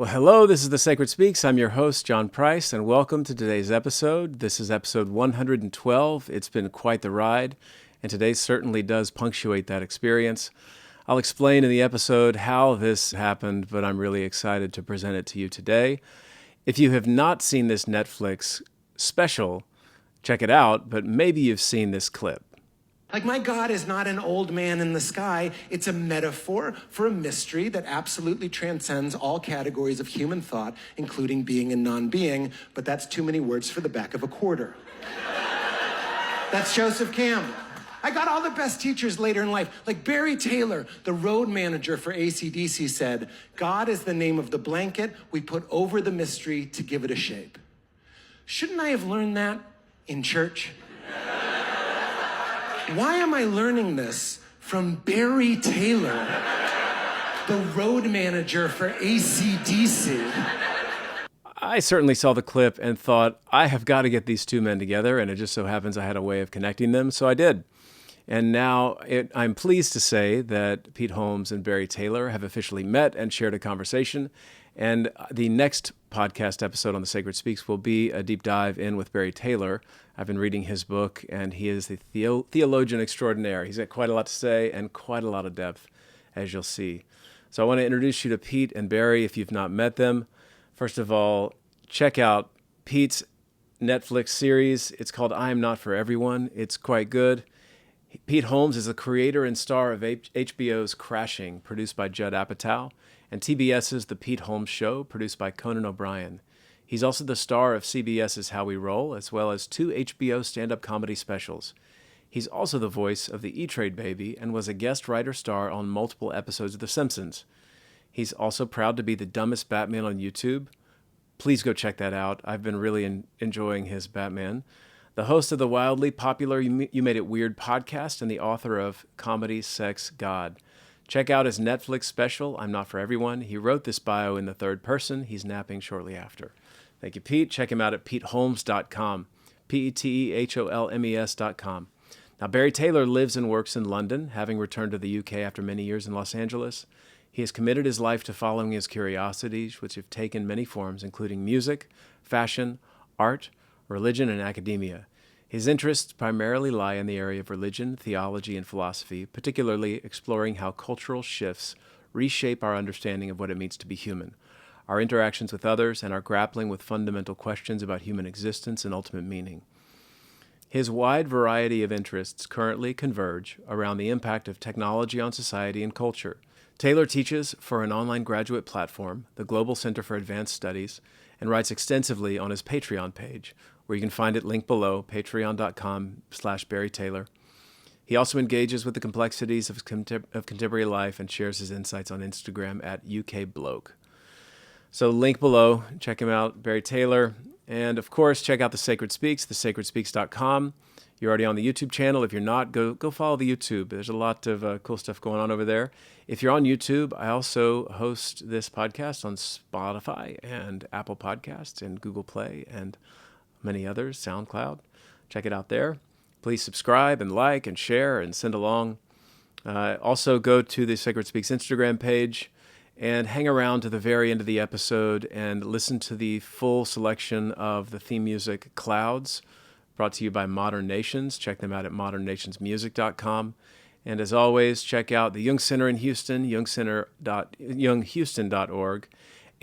Well, hello, this is The Sacred Speaks. I'm your host, John Price, and welcome to today's episode. This is episode 112. It's been quite the ride, and today certainly does punctuate that experience. I'll explain in the episode how this happened, but I'm really excited to present it to you today. If you have not seen this Netflix special, check it out, but maybe you've seen this clip. Like, my God is not an old man in the sky. It's a metaphor for a mystery that absolutely transcends all categories of human thought, including being and non-being, but that's too many words for the back of a quarter. That's Joseph Campbell. I got all the best teachers later in life. Like Barry Taylor, the road manager for AC/DC, said, God is the name of the blanket we put over the mystery to give it a shape. Shouldn't I have learned that in church? Why am I learning this from Barry Taylor, the road manager for AC/DC? I certainly saw the clip and thought, I have got to get these two men together, and it just so happens I had a way of connecting them, so I did. And now I'm pleased to say that Pete Holmes and Barry Taylor have officially met and shared a conversation. And the next podcast episode on The Sacred Speaks will be a deep dive in with Barry Taylor. I've been reading his book, and he is the theologian extraordinaire. He's got quite a lot to say and quite a lot of depth, as you'll see. So I want to introduce you to Pete and Barry if you've not met them. First of all, check out Pete's Netflix series. It's called I Am Not For Everyone. It's quite good. Pete Holmes is the creator and star of HBO's Crashing, produced by Judd Apatow, and TBS's The Pete Holmes Show, produced by Conan O'Brien. He's also the star of CBS's How We Roll, as well as 2 HBO stand-up comedy specials. He's also the voice of the E-Trade Baby and was a guest writer-star on multiple episodes of The Simpsons. He's also proud to be the dumbest Batman on YouTube. Please go check that out. I've been really enjoying his Batman. The host of the wildly popular You Made It Weird podcast and the author of Comedy, Sex, God. Check out his Netflix special, I'm Not For Everyone. He wrote this bio in the third person. He's napping shortly after. Thank you, Pete. Check him out at peteholmes.com, peteholmes.com. Now, Barry Taylor lives and works in London, having returned to the UK after many years in Los Angeles. He has committed his life to following his curiosities, which have taken many forms, including music, fashion, art, religion, and academia. His interests primarily lie in the area of religion, theology, and philosophy, particularly exploring how cultural shifts reshape our understanding of what it means to be human, our interactions with others, and our grappling with fundamental questions about human existence and ultimate meaning. His wide variety of interests currently converge around the impact of technology on society and culture. Taylor teaches for an online graduate platform, the Global Center for Advanced Studies, and writes extensively on his Patreon page, where you can find it linked below, patreon.com/Barry Taylor. He also engages with the complexities of contemporary life and shares his insights on Instagram at UKBloke. So link below, check him out, Barry Taylor. And of course, check out The Sacred Speaks, thesacredspeaks.com. You're already on the YouTube channel. If you're not, go follow the YouTube. There's a lot of cool stuff going on over there. If you're on YouTube, I also host this podcast on Spotify and Apple Podcasts and Google Play and many others, SoundCloud. Check it out there. Please subscribe and like and share and send along. Also go to the Sacred Speaks Instagram page and hang around to the very end of the episode and listen to the full selection of the theme music Clouds, brought to you by Modern Nations. Check them out at modernnationsmusic.com. And as always, check out the Young Center in Houston, younghouston.org.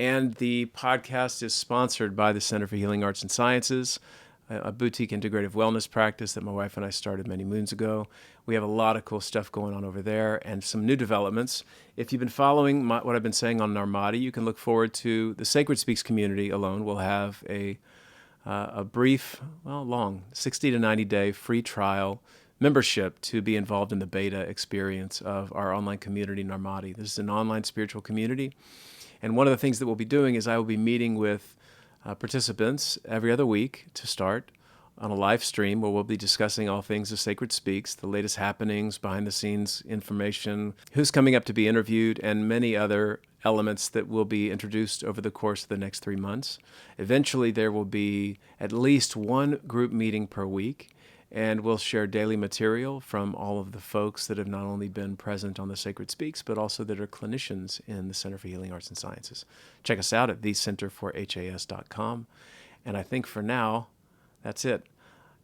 And the podcast is sponsored by the Center for Healing Arts and Sciences, a boutique integrative wellness practice that my wife and I started many moons ago. We have a lot of cool stuff going on over there and some new developments. If you've been following what I've been saying on Narmadi, you can look forward to the Sacred Speaks community alone. We'll have a brief, long 60 to 90 day free trial membership to be involved in the beta experience of our online community, Narmadi. This is an online spiritual community. And one of the things that we'll be doing is I will be meeting with participants every other week to start on a live stream where we'll be discussing all things The Sacred Speaks, the latest happenings, behind-the-scenes information, who's coming up to be interviewed, and many other elements that will be introduced over the course of the next 3 months. Eventually, there will be at least one group meeting per week, And we'll share daily material from all of the folks that have not only been present on the Sacred Speaks, but also that are clinicians in the Center for Healing Arts and Sciences. Check us out at thecenterforhas.com. And I think for now, that's it.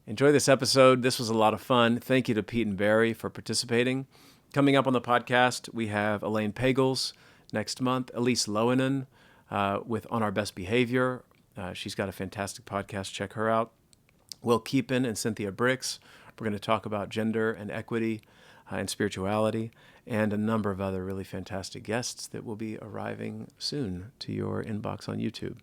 Enjoy this episode. This was a lot of fun. Thank you to Pete and Barry for participating. Coming up on the podcast, we have Elaine Pagels next month, Elise Loenen with On Our Best Behavior. She's got a fantastic podcast. Check her out. Will Keepin and Cynthia Bricks. We're going to talk about gender and equity and spirituality, and a number of other really fantastic guests that will be arriving soon to your inbox on YouTube.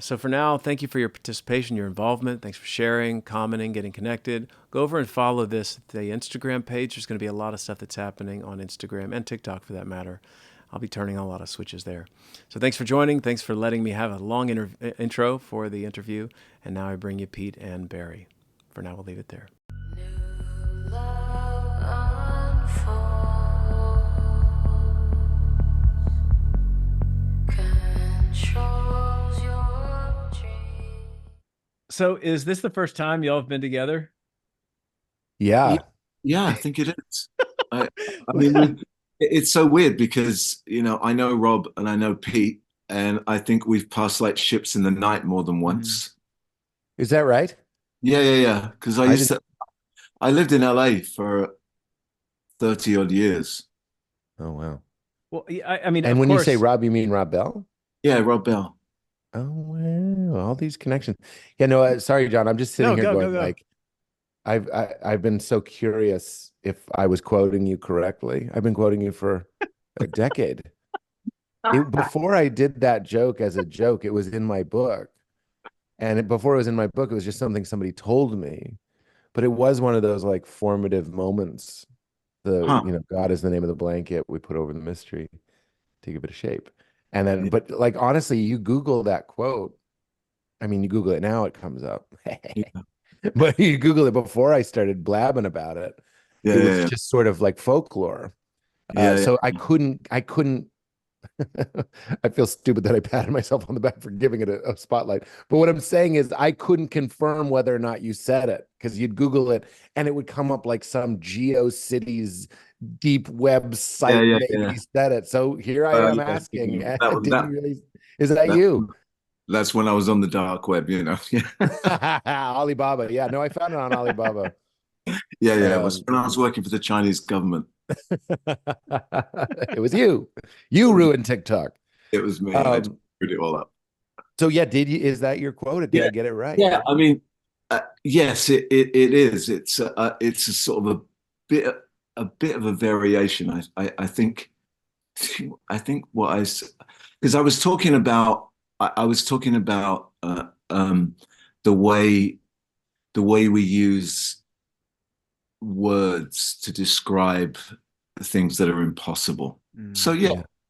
So for now, thank you for your participation, your involvement. Thanks for sharing, commenting, getting connected. Go over and follow the Instagram page. There's going to be a lot of stuff that's happening on Instagram and TikTok for that matter. I'll be turning on a lot of switches there. So thanks for joining. Thanks for letting me have a long intro for the interview. And now I bring you Pete and Barry. For now, we'll leave it there. New love controls your dreams. So is this the first time y'all have been together? Yeah. Yeah, I think it is. I mean, it's so weird because, I know Rob and I know Pete, and I think we've passed like ships in the night more than once. Is that right? Yeah. Because I lived in LA for 30 odd years. Oh, wow. Well, I mean, and of when course, you say Rob, you mean Rob Bell? Yeah, Rob Bell. Oh, wow. All these connections. Yeah, no, sorry, John. I'm just sitting here going like, I've been so curious if I was quoting you correctly. I've been quoting you for a decade. Before I did that joke as a joke, it was in my book. And before it was in my book, it was just something somebody told me. But it was one of those like formative moments. God is the name of the blanket we put over the mystery to give it a shape. And then, but like, honestly, you Google that quote. I mean, you Google it now, it comes up. Yeah. But you Google it before I started blabbing about it. Yeah, it was just sort of like folklore. So I couldn't, I feel stupid that I patted myself on the back for giving it a spotlight. But what I'm saying is I couldn't confirm whether or not you said it because you'd Google it and it would come up like some GeoCities deep web site maybe said it. So here I am asking, is that you? That's when I was on the dark web, Alibaba. Yeah, no, I found it on Alibaba. Yeah. It was when I was working for the Chinese government. It was you. You ruined TikTok. It was me. I screwed it all up. So yeah, is that your quote? Did I get it right? Yeah, I mean, yes, it is. It's a sort of a bit of a variation. I think because I was talking about the way we use words to describe things that are impossible. So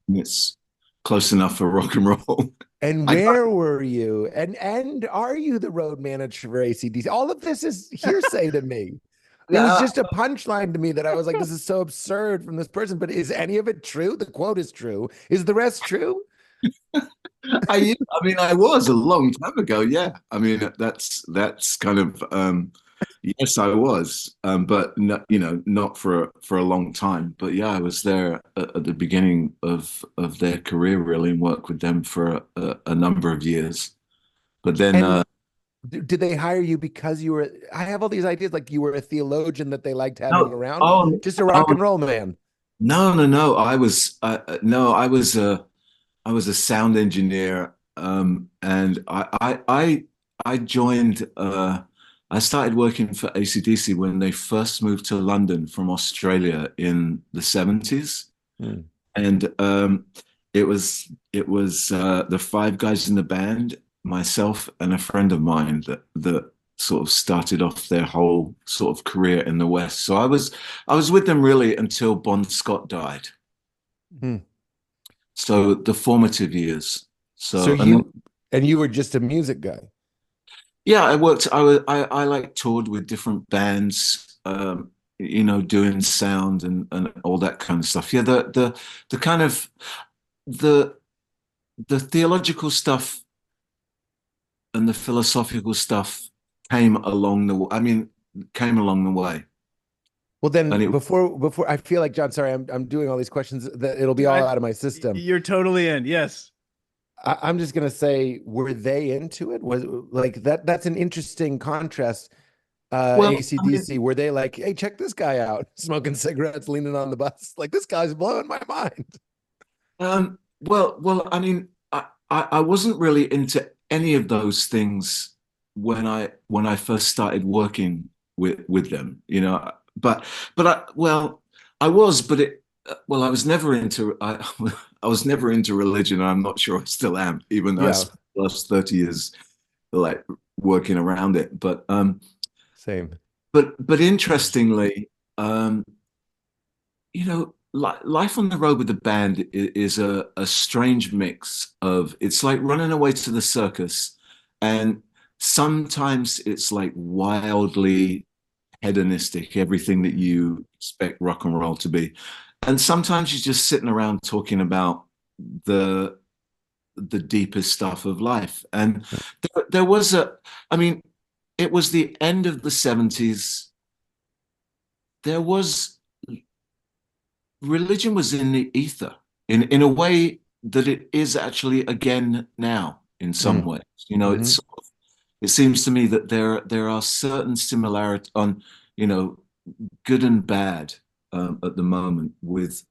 it's close enough for rock and roll. And where were you? And are you the road manager for AC/DC? All of this is hearsay to me. It was just a punchline to me that I was like, this is so absurd from this person. But is any of it true? The quote is true. Is the rest true? I mean, I was a long time ago. Yeah. I mean, that's kind of, yes, I was, but not for a long time. But yeah, I was there at the beginning of their career, really, and worked with them for a number of years. But then, did they hire you because you were? I have all these ideas, like you were a theologian that they liked having around, just a rock and roll man. No. I was a sound engineer, and I joined. I started working for AC/DC when they first moved to London from Australia in the 70s. And it was the five guys in the band, myself and a friend of mine that sort of started off their whole sort of career in the West. So I was with them really until Bon Scott died. So the formative years. So you were just a music guy. Yeah, I worked. I like toured with different bands, doing sound and all that kind of stuff. Yeah, the kind of the theological stuff and the philosophical stuff came along the. I mean, came along the way. Well, then And it, before I feel like, John, sorry, I'm doing all these questions that it'll be all out of my system. You're totally in. Yes. I'm just gonna say, were they into it? Was like that's an interesting contrast. well, I mean, AC/DC, were they like, hey, check this guy out, smoking cigarettes, leaning on the bus? Like, this guy's blowing my mind. I mean, I wasn't really into any of those things when I first started working with them, you know. But I was, but I was never into I was never into religion. And I'm not sure I still am, even though I Yeah, spent the last 30 years like working around it. same. But interestingly, um, you know, life on the road with the band is a strange mix of it's like running away to the circus, and sometimes it's like wildly hedonistic, everything that you expect rock and roll to be, and sometimes you're just sitting around talking about the the deepest stuff of life. And there was I mean, it was the end of the 70s. There was religion was in the ether in a way that it is actually again now in some ways. You know, Mm-hmm. it seems to me that there are certain similarities on, you know, good and bad at the moment with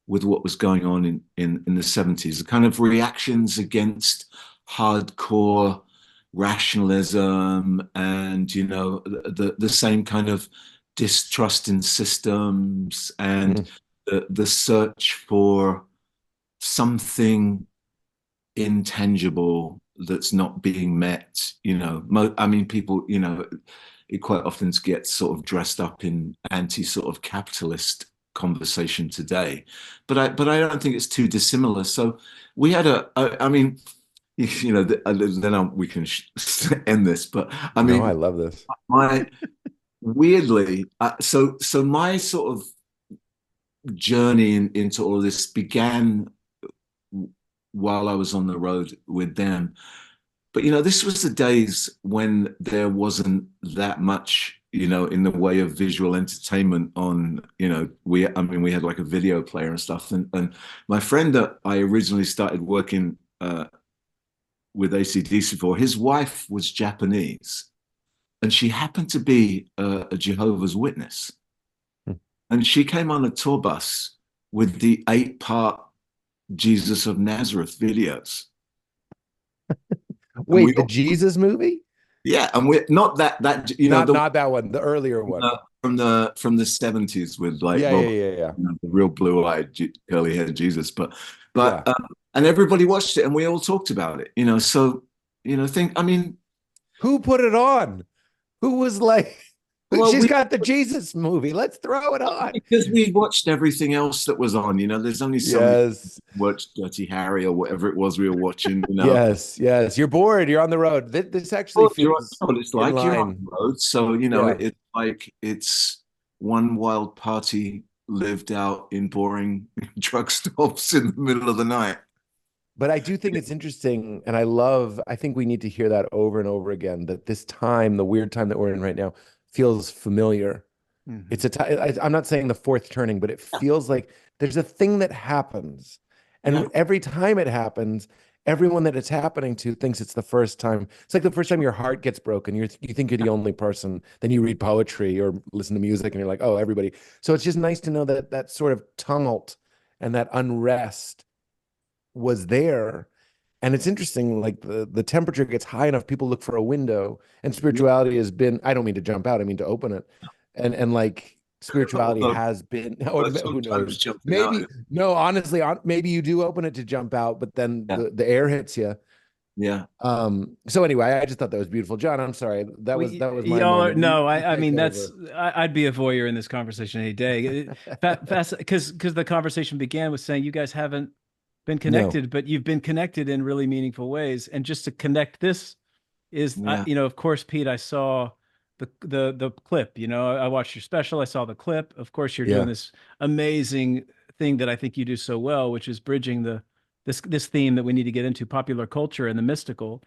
what was going on in the 70s, the kind of reactions against hardcore rationalism and, you know, the same kind of distrust in systems and the search for something intangible that's not being met. You know, I mean, people, you know, it quite often gets sort of dressed up in anti sort of capitalist conversation today, but I don't think it's too dissimilar. So we had I mean, you know, then we can end this, but I No, I mean, love this. my weirdly, so my sort of journey into all of this began while I was on the road with them. But you know, this was the days when there wasn't that much, you know, in the way of visual entertainment on, you know, I mean, we had like a video player and stuff. And my friend that I originally started working with AC/DC for, his wife was Japanese, and she happened to be a Jehovah's Witness. And she came on a tour bus with the 8-part Jesus of Nazareth videos. And Wait, the Jesus movie? yeah, and we're not that you know Not that one, the earlier one. from the 70s with like Yeah, yeah, Robert, yeah, yeah. you know, the real blue-eyed curly haired Jesus, Yeah. but and everybody watched it and we all talked about it, you know. So you know, think I mean, Who put it on? Who was like, well, she's we got the Jesus movie. Let's throw it on. because we watched everything else that was on, you know. There's only so many Yes. watched Dirty Harry or whatever it was we were watching, you know. Yes. Yes. You're bored. You're on the road. This actually Well, you feels know what it's in like. You're on line. the road, so you know Yeah. it's like it's one wild party lived out in boring truck stops in the middle of the night. But I do think it's interesting. And I think we need to hear that over and over again, that this time, the weird time that we're in right now, feels familiar. Mm-hmm. It's I'm not saying the fourth turning, but it feels like there's a thing that happens. Yeah. And every time it happens, everyone that it's happening to thinks it's the first time. It's like the first time your heart gets broken. You think you're the only person. Then you read poetry or listen to music and you're like, oh, everybody. So it's just nice to know that that sort of tumult and that unrest was there. And it's interesting, like the temperature gets high enough, people look for a window, and spirituality has been, I don't mean to jump out, I mean to open it. And like spirituality Although, has been, oh, who sometimes knows? jumping Maybe, out. no, honestly, maybe you do open it to jump out, but then Yeah. the air hits you. Yeah. So anyway, I just thought that was beautiful. John, I'm sorry. That was my Y'all are, moment. no, You I take mean, over. I'd be a voyeur in this conversation any day. Fast, because the conversation began with saying you guys haven't been No. connected, but you've been connected in really meaningful ways. And just to connect this is, Yeah. you know, of course, Pete, I saw the clip. You know, I watched your special. I saw the clip. Of course, you're doing Yeah. this amazing thing that I think you do so well, which is bridging this theme that we need to get into, popular culture and the mystical.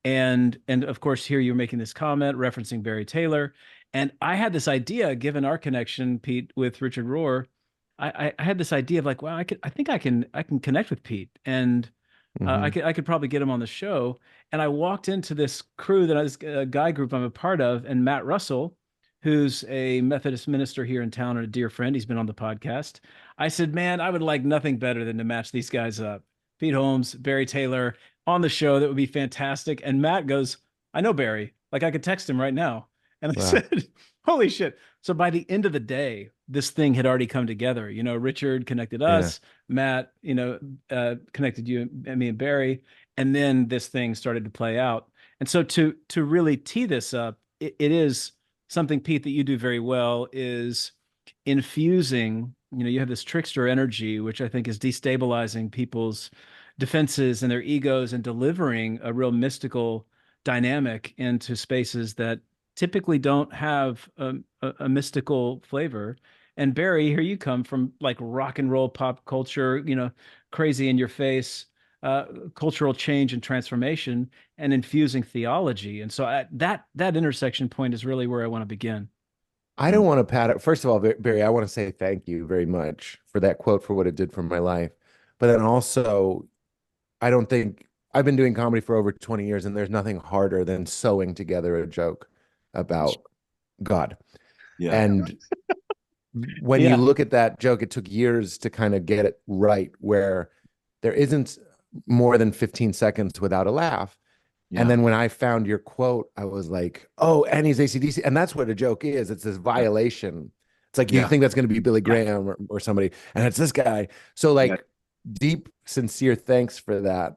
And of course, here you're making this comment referencing Barry Taylor. And I had this idea, given our connection, Pete, with Richard Rohr, I had this idea of like, wow, I think I can connect with Pete, and I could probably get him on the show. And I walked into this crew that I was a guy group I'm a part of, and Matt Russell, who's a Methodist minister here in town and a dear friend, he's been on the podcast. I said, man, I would like nothing better than to match these guys up. Pete Holmes, Barry Taylor on the show. That would be fantastic. And Matt goes, I know Barry. Like I could text him right now. And I said, holy shit. So by the end of the day, this thing had already come together. You know, Richard connected us, Matt, you know, connected you and me and Barry. And then this thing started to play out. And so to really tee this up, it is something, Pete, that you do very well, is infusing, you know, you have this trickster energy, which I think is destabilizing people's defenses and their egos and delivering a real mystical dynamic into spaces that typically don't have a mystical flavor. And Barry, here you come from like rock and roll pop culture, you know, crazy in your face, cultural change and transformation, and infusing theology. And so that intersection point is really where I want to begin. I don't want to pat it. First of all, Barry, I want to say thank you very much for that quote, for what it did for my life. But then also, I don't think I've been doing comedy for over 20 years, and there's nothing harder than sewing together a joke about God. Yeah. And when you look at that joke, it took years to kind of get it right, where there isn't more than 15 seconds without a laugh. And then when I found your quote, I was like, oh, and he's AC/DC. And that's what a joke is. It's this violation. It's like, you think that's going to be Billy Graham or somebody, and it's this guy. So like deep, sincere thanks for that.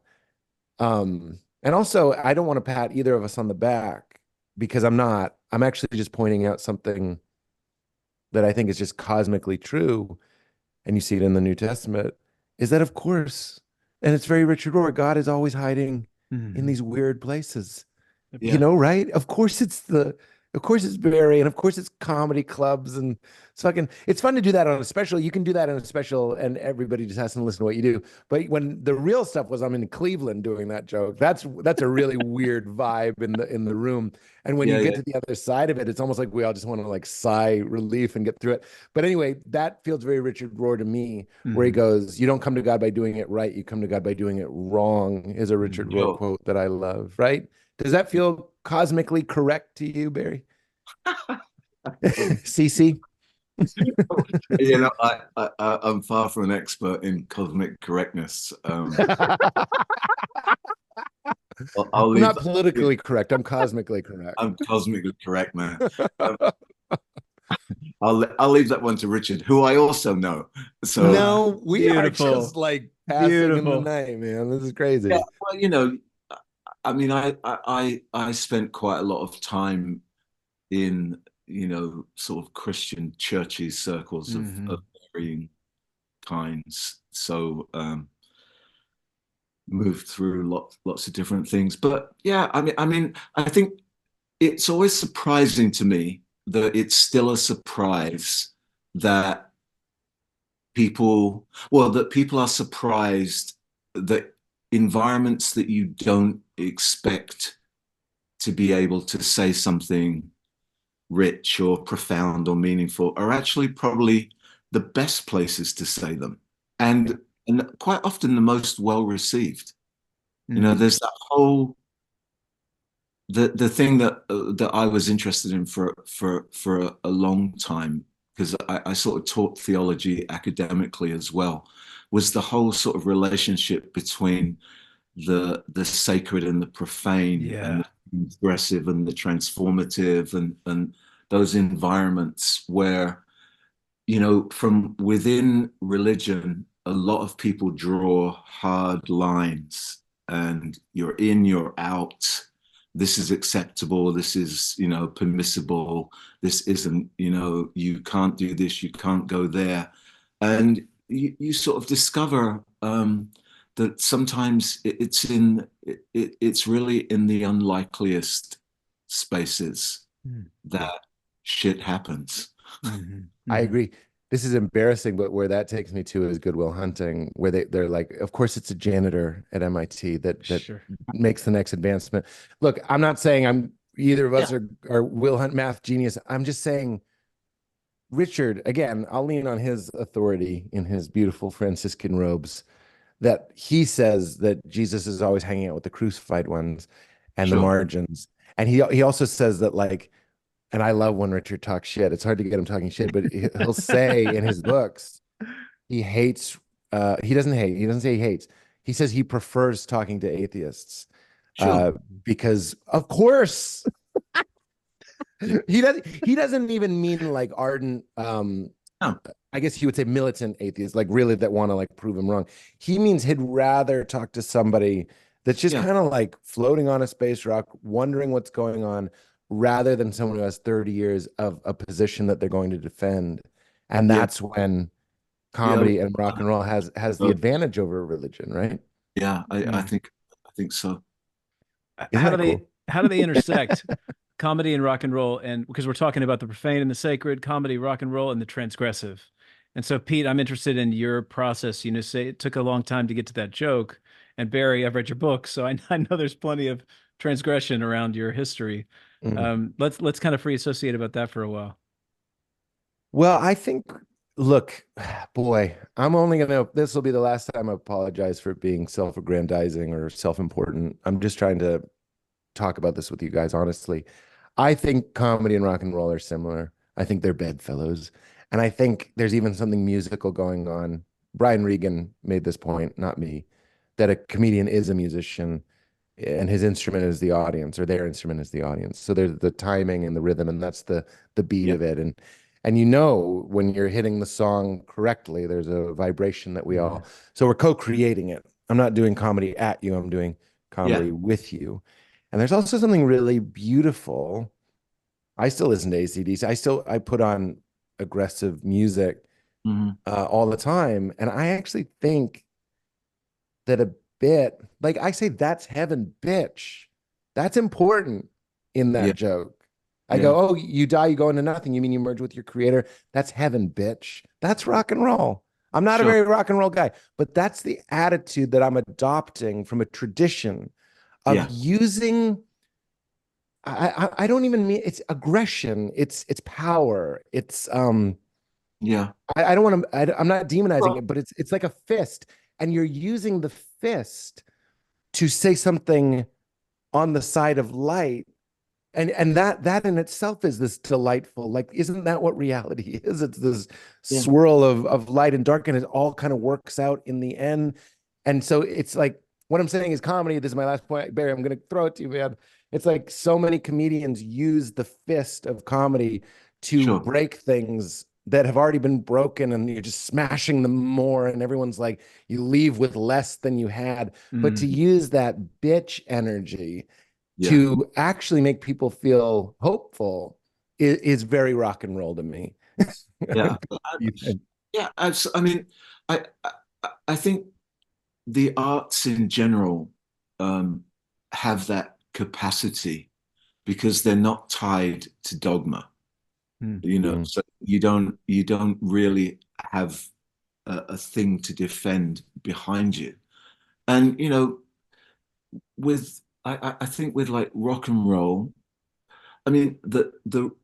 And also, I don't want to pat either of us on the back, because I'm not. I'm actually just pointing out something that I think is just cosmically true. And you see it in the New Testament, is that, of course, and it's very Richard Rohr, God is always hiding in these weird places, you know, right? Of course it's Barry, and of course it's comedy clubs, and it's fun to do that on a special. You can do that on a special and everybody just has to listen to what you do. But when the real stuff was, I'm in Cleveland doing that joke, that's a really weird vibe in the room. And when you get to the other side of it, it's almost like we all just want to like sigh relief and get through it. But anyway, that feels very Richard Rohr to me, where he goes, you don't come to God by doing it right, you come to God by doing it wrong, is a Richard Rohr quote that I love, right? Does that feel cosmically correct to you, Barry? CC? You know, I'm far from an expert in cosmic correctness. I'm not politically correct. I'm cosmically correct. I'm cosmically correct, man. I'll leave that one to Richard, who I also know. So no, we are just like passing in the night, man. This is crazy. Yeah, well, you know, I mean, I spent quite a lot of time in, you know, sort of Christian churches, circles of varying kinds. So moved through lots of different things. But yeah, I mean, I think it's always surprising to me that it's still a surprise that people are surprised that environments that you don't expect to be able to say something rich or profound or meaningful are actually probably the best places to say them, and quite often the most well received. You know, there's that whole the thing that I was interested in for a long time, because I sort of taught theology academically as well, was the whole sort of relationship between the sacred and the profane, and the transgressive and the transformative, and those environments where, you know, from within religion, a lot of people draw hard lines, and you're in, you're out. This is acceptable. This is, you know, permissible. This isn't, you know, you can't do this, you can't go there. And you sort of discover that sometimes it's really in the unlikeliest spaces that shit happens. I agree. This is embarrassing, but where that takes me to is Good Will Hunting, where they're like, of course it's a janitor at MIT that makes the next advancement. Look, I'm not saying I'm either of us are Will Hunt math genius. I'm just saying, Richard, again, I'll lean on his authority in his beautiful Franciscan robes, that he says that Jesus is always hanging out with the crucified ones and the Sure. margins. And he also says that, like, and I love when Richard talks shit. It's hard to get him talking shit, but he'll say in his books he hates. He doesn't hate. He doesn't say he hates. He says he prefers talking to atheists, Sure. because of course he doesn't even mean like ardent, No. I guess he would say militant atheists, like really that want to like prove him wrong. He means he'd rather talk to somebody that's just kind of like floating on a space rock, wondering what's going on, rather than someone who has 30 years of a position that they're going to defend. And that's when comedy and rock and roll has the advantage over religion, right? Yeah, I think so. How do they intersect, comedy and rock and roll? And because we're talking about the profane and the sacred, comedy, rock and roll, and the transgressive. And so, Pete, I'm interested in your process. You know, say it took a long time to get to that joke. And Barry, I've read your book, so I know there's plenty of transgression around your history. Let's kind of free associate about that for a while. Well, I think, look, boy, this will be the last time I apologize for being self-aggrandizing or self-important. I'm just trying to talk about this with you guys honestly. I think comedy and rock and roll are similar. I think they're bedfellows. And I think there's even something musical going on. Brian Regan made this point, not me, that a comedian is a musician and his instrument is the audience, or their instrument is the audience. So there's the timing and the rhythm, and that's the beat of it. And you know when you're hitting the song correctly, there's a vibration that we all, so we're co-creating it. I'm not doing comedy at you, I'm doing comedy with you. And there's also something really beautiful. I still listen to AC/DC. I put on aggressive music all the time. And I actually think that a bit, like I say, that's heaven, bitch. That's important in that joke. I go, oh, you die, you go into nothing. You mean you merge with your creator? That's heaven, bitch. That's rock and roll. I'm not a very rock and roll guy, but that's the attitude that I'm adopting from a tradition of using. I don't even mean it's aggression. It's power. It's I don't want to. I'm not demonizing it, but it's like a fist, and you're using the fist to say something on the side of light. And that in itself is this delightful, like, isn't that what reality is? It's this swirl of light and dark, and it all kind of works out in the end. And so it's like, what I'm saying is comedy, this is my last point, Barry, I'm going to throw it to you, man. It's like so many comedians use the fist of comedy to break things that have already been broken, and you're just smashing them more, and everyone's like, you leave with less than you had. But to use that bitch energy to actually make people feel hopeful is very rock and roll to me. I mean, I think the arts in general have that capacity because they're not tied to dogma. You know, so you don't really have a thing to defend behind you. And you know, with I think with like rock and roll, I mean the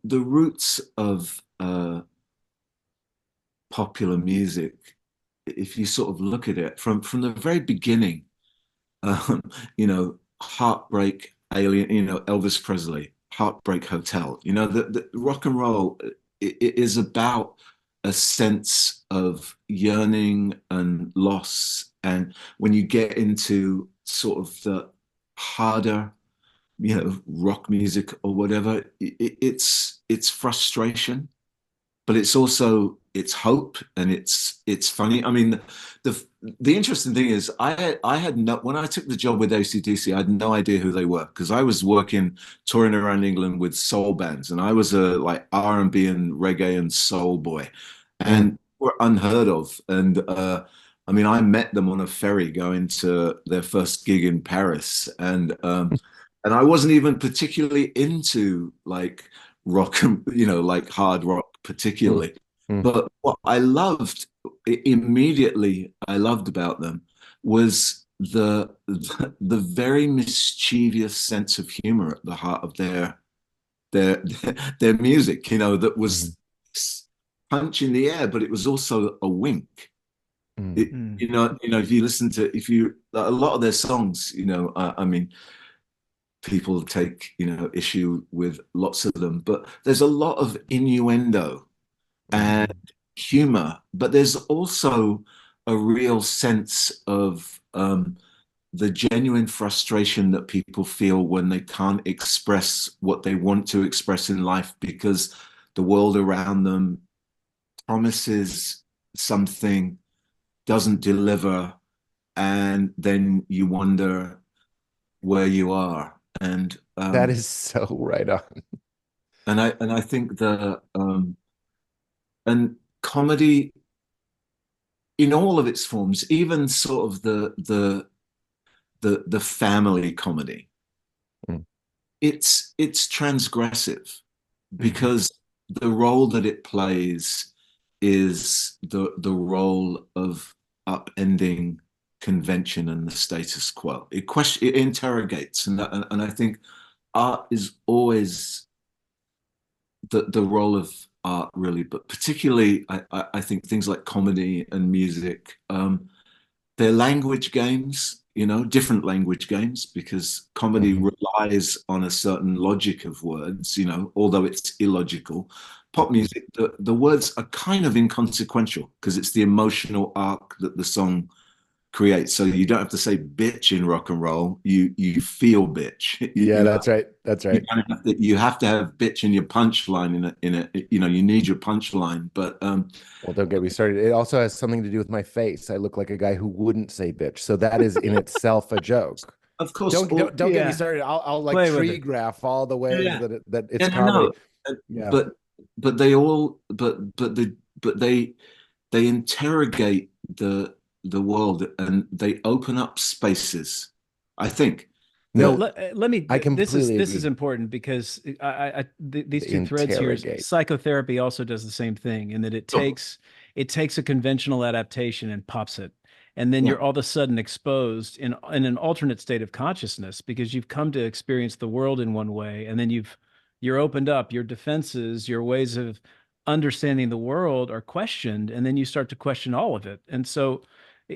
roots of popular music, if you sort of look at it from the very beginning, you know, Heartbreak Alien, you know, Elvis Presley, Heartbreak Hotel, you know, the rock and roll it is about a sense of yearning and loss. And when you get into sort of the harder, you know, rock music or whatever, it's frustration, but it's also it's hope, and it's funny. I mean, the interesting thing is I had no, when I took the job with AC/DC, I had no idea who they were, because I was working touring around England with soul bands, and I was a like R&B and reggae and soul boy, and were unheard of. And I mean, I met them on a ferry going to their first gig in Paris, and I wasn't even particularly into like rock and, you know, like hard rock particularly. But what I loved immediately, I loved about them was the very mischievous sense of humor at the heart of their their their music, that Mhm. was punch in the air, but it was also a wink. Mm. It, if you listen to a lot of their songs, I mean, people take issue with lots of them, but there's a lot of innuendo and Mhm. humor, but there's also a real sense of the genuine frustration that people feel when they can't express what they want to express in life because the world around them promises something, doesn't deliver, and then you wonder where you are. And That is so right on. I think and comedy in all of its forms, even sort of the family comedy, Mm. it's transgressive Mhm. because the role that it plays is the role of upending convention and the status quo. It interrogates, and I think art is always the role of art really, but particularly I think things like comedy and music, they're language games, different language games, because comedy Mhm. relies on a certain logic of words, although it's illogical. Pop Mhm. music, the words are kind of inconsequential because it's the emotional arc that the song creates. So you don't have to say bitch in rock and roll. You feel bitch. Yeah, that's right. That's You right. kind of have to have bitch in your punchline in a you need your punchline. But Well, don't get me started. It also has something to do with my face. I look like a guy who wouldn't say bitch. So that is in itself a joke. of course, Don't get me Yeah, started. I'll like play with tree it. graph all the ways yeah, that it's and I comedy. know, Yeah. but they interrogate the world and they open up spaces. I think Well, that No, let me. I This completely is agree. important because these They two threads here. interrogate. Psychotherapy also does the same thing in that sure, it takes a conventional adaptation and pops it, and then yeah, you're all of a sudden exposed in an alternate state of consciousness because you've come to experience the world in one way, and then you're opened up. Your defenses, your ways of understanding the world are questioned, and then you start to question all of it, and so.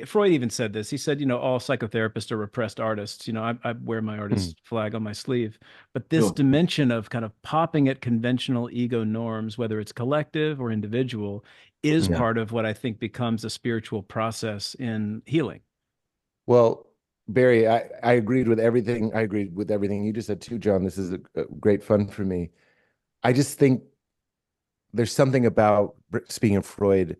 Freud even said this. He said, all psychotherapists are repressed artists. I wear my Hmm. artist flag on my sleeve. But this sure, dimension of kind of popping at conventional ego norms, whether it's collective or individual, is Hmm. yeah, part of what I think becomes a spiritual process in healing. Well, Barry, I agreed with everything. I agreed with everything you just said too, John. This is a great fun for me. I just think there's something about, speaking of Freud,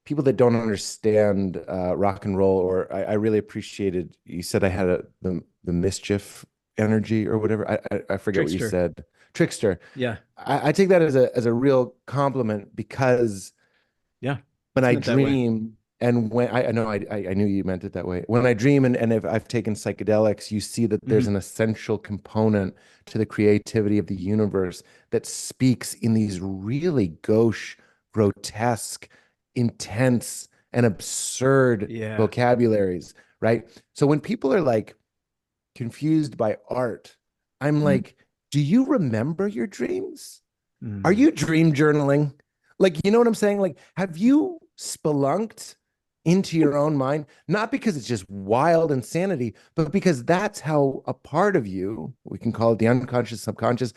people that don't understand rock and roll, or I really appreciated, you said I had the mischief energy or whatever. I forget what you Trickster. said. Trickster. Yeah. I take that as a real compliment because Yeah. when It's I meant that way. dream, and when I know I knew you meant it that way. When I dream, and if I've taken psychedelics, you see that there's Hmm. an essential component to the creativity of the universe that speaks in these really gauche, grotesque, intense, and absurd Yeah. vocabularies, right? So when people are like confused by art, I'm mm, like, do you remember your dreams? Are Mm. you dream journaling? Like, you know what I'm saying? Like, have you spelunked into your own mind? Not because it's just wild insanity, but because that's how a part of you, we can call it the unconscious, subconscious,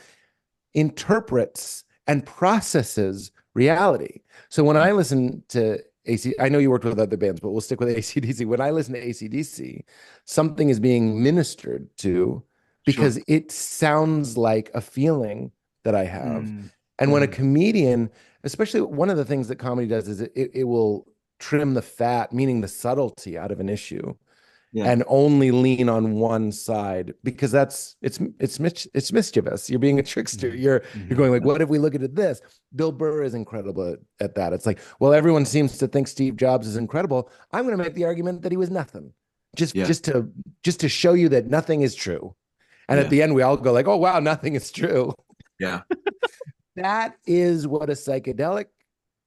interprets and processes reality. So when I listen to AC, I know you worked with other bands, but we'll stick with AC/DC. When I listen to AC/DC, something is being ministered to sure, because it sounds like a feeling that I have. Mm. And when a Mm. comedian, especially one of the things that comedy does is it will trim the fat, meaning the subtlety out of an issue yeah, and only lean on one side because it's mischievous. You're being a trickster. Hmm. You're Hmm. going like, what if we look at this? Bill Burr is incredible at that. It's like, well, everyone seems to think Steve Jobs is incredible. I'm going to make the argument that he was nothing, just yeah, just to just to show you that nothing is true. And at yeah, the end, we all go like, oh wow, nothing is true. yeah, That is what a psychedelic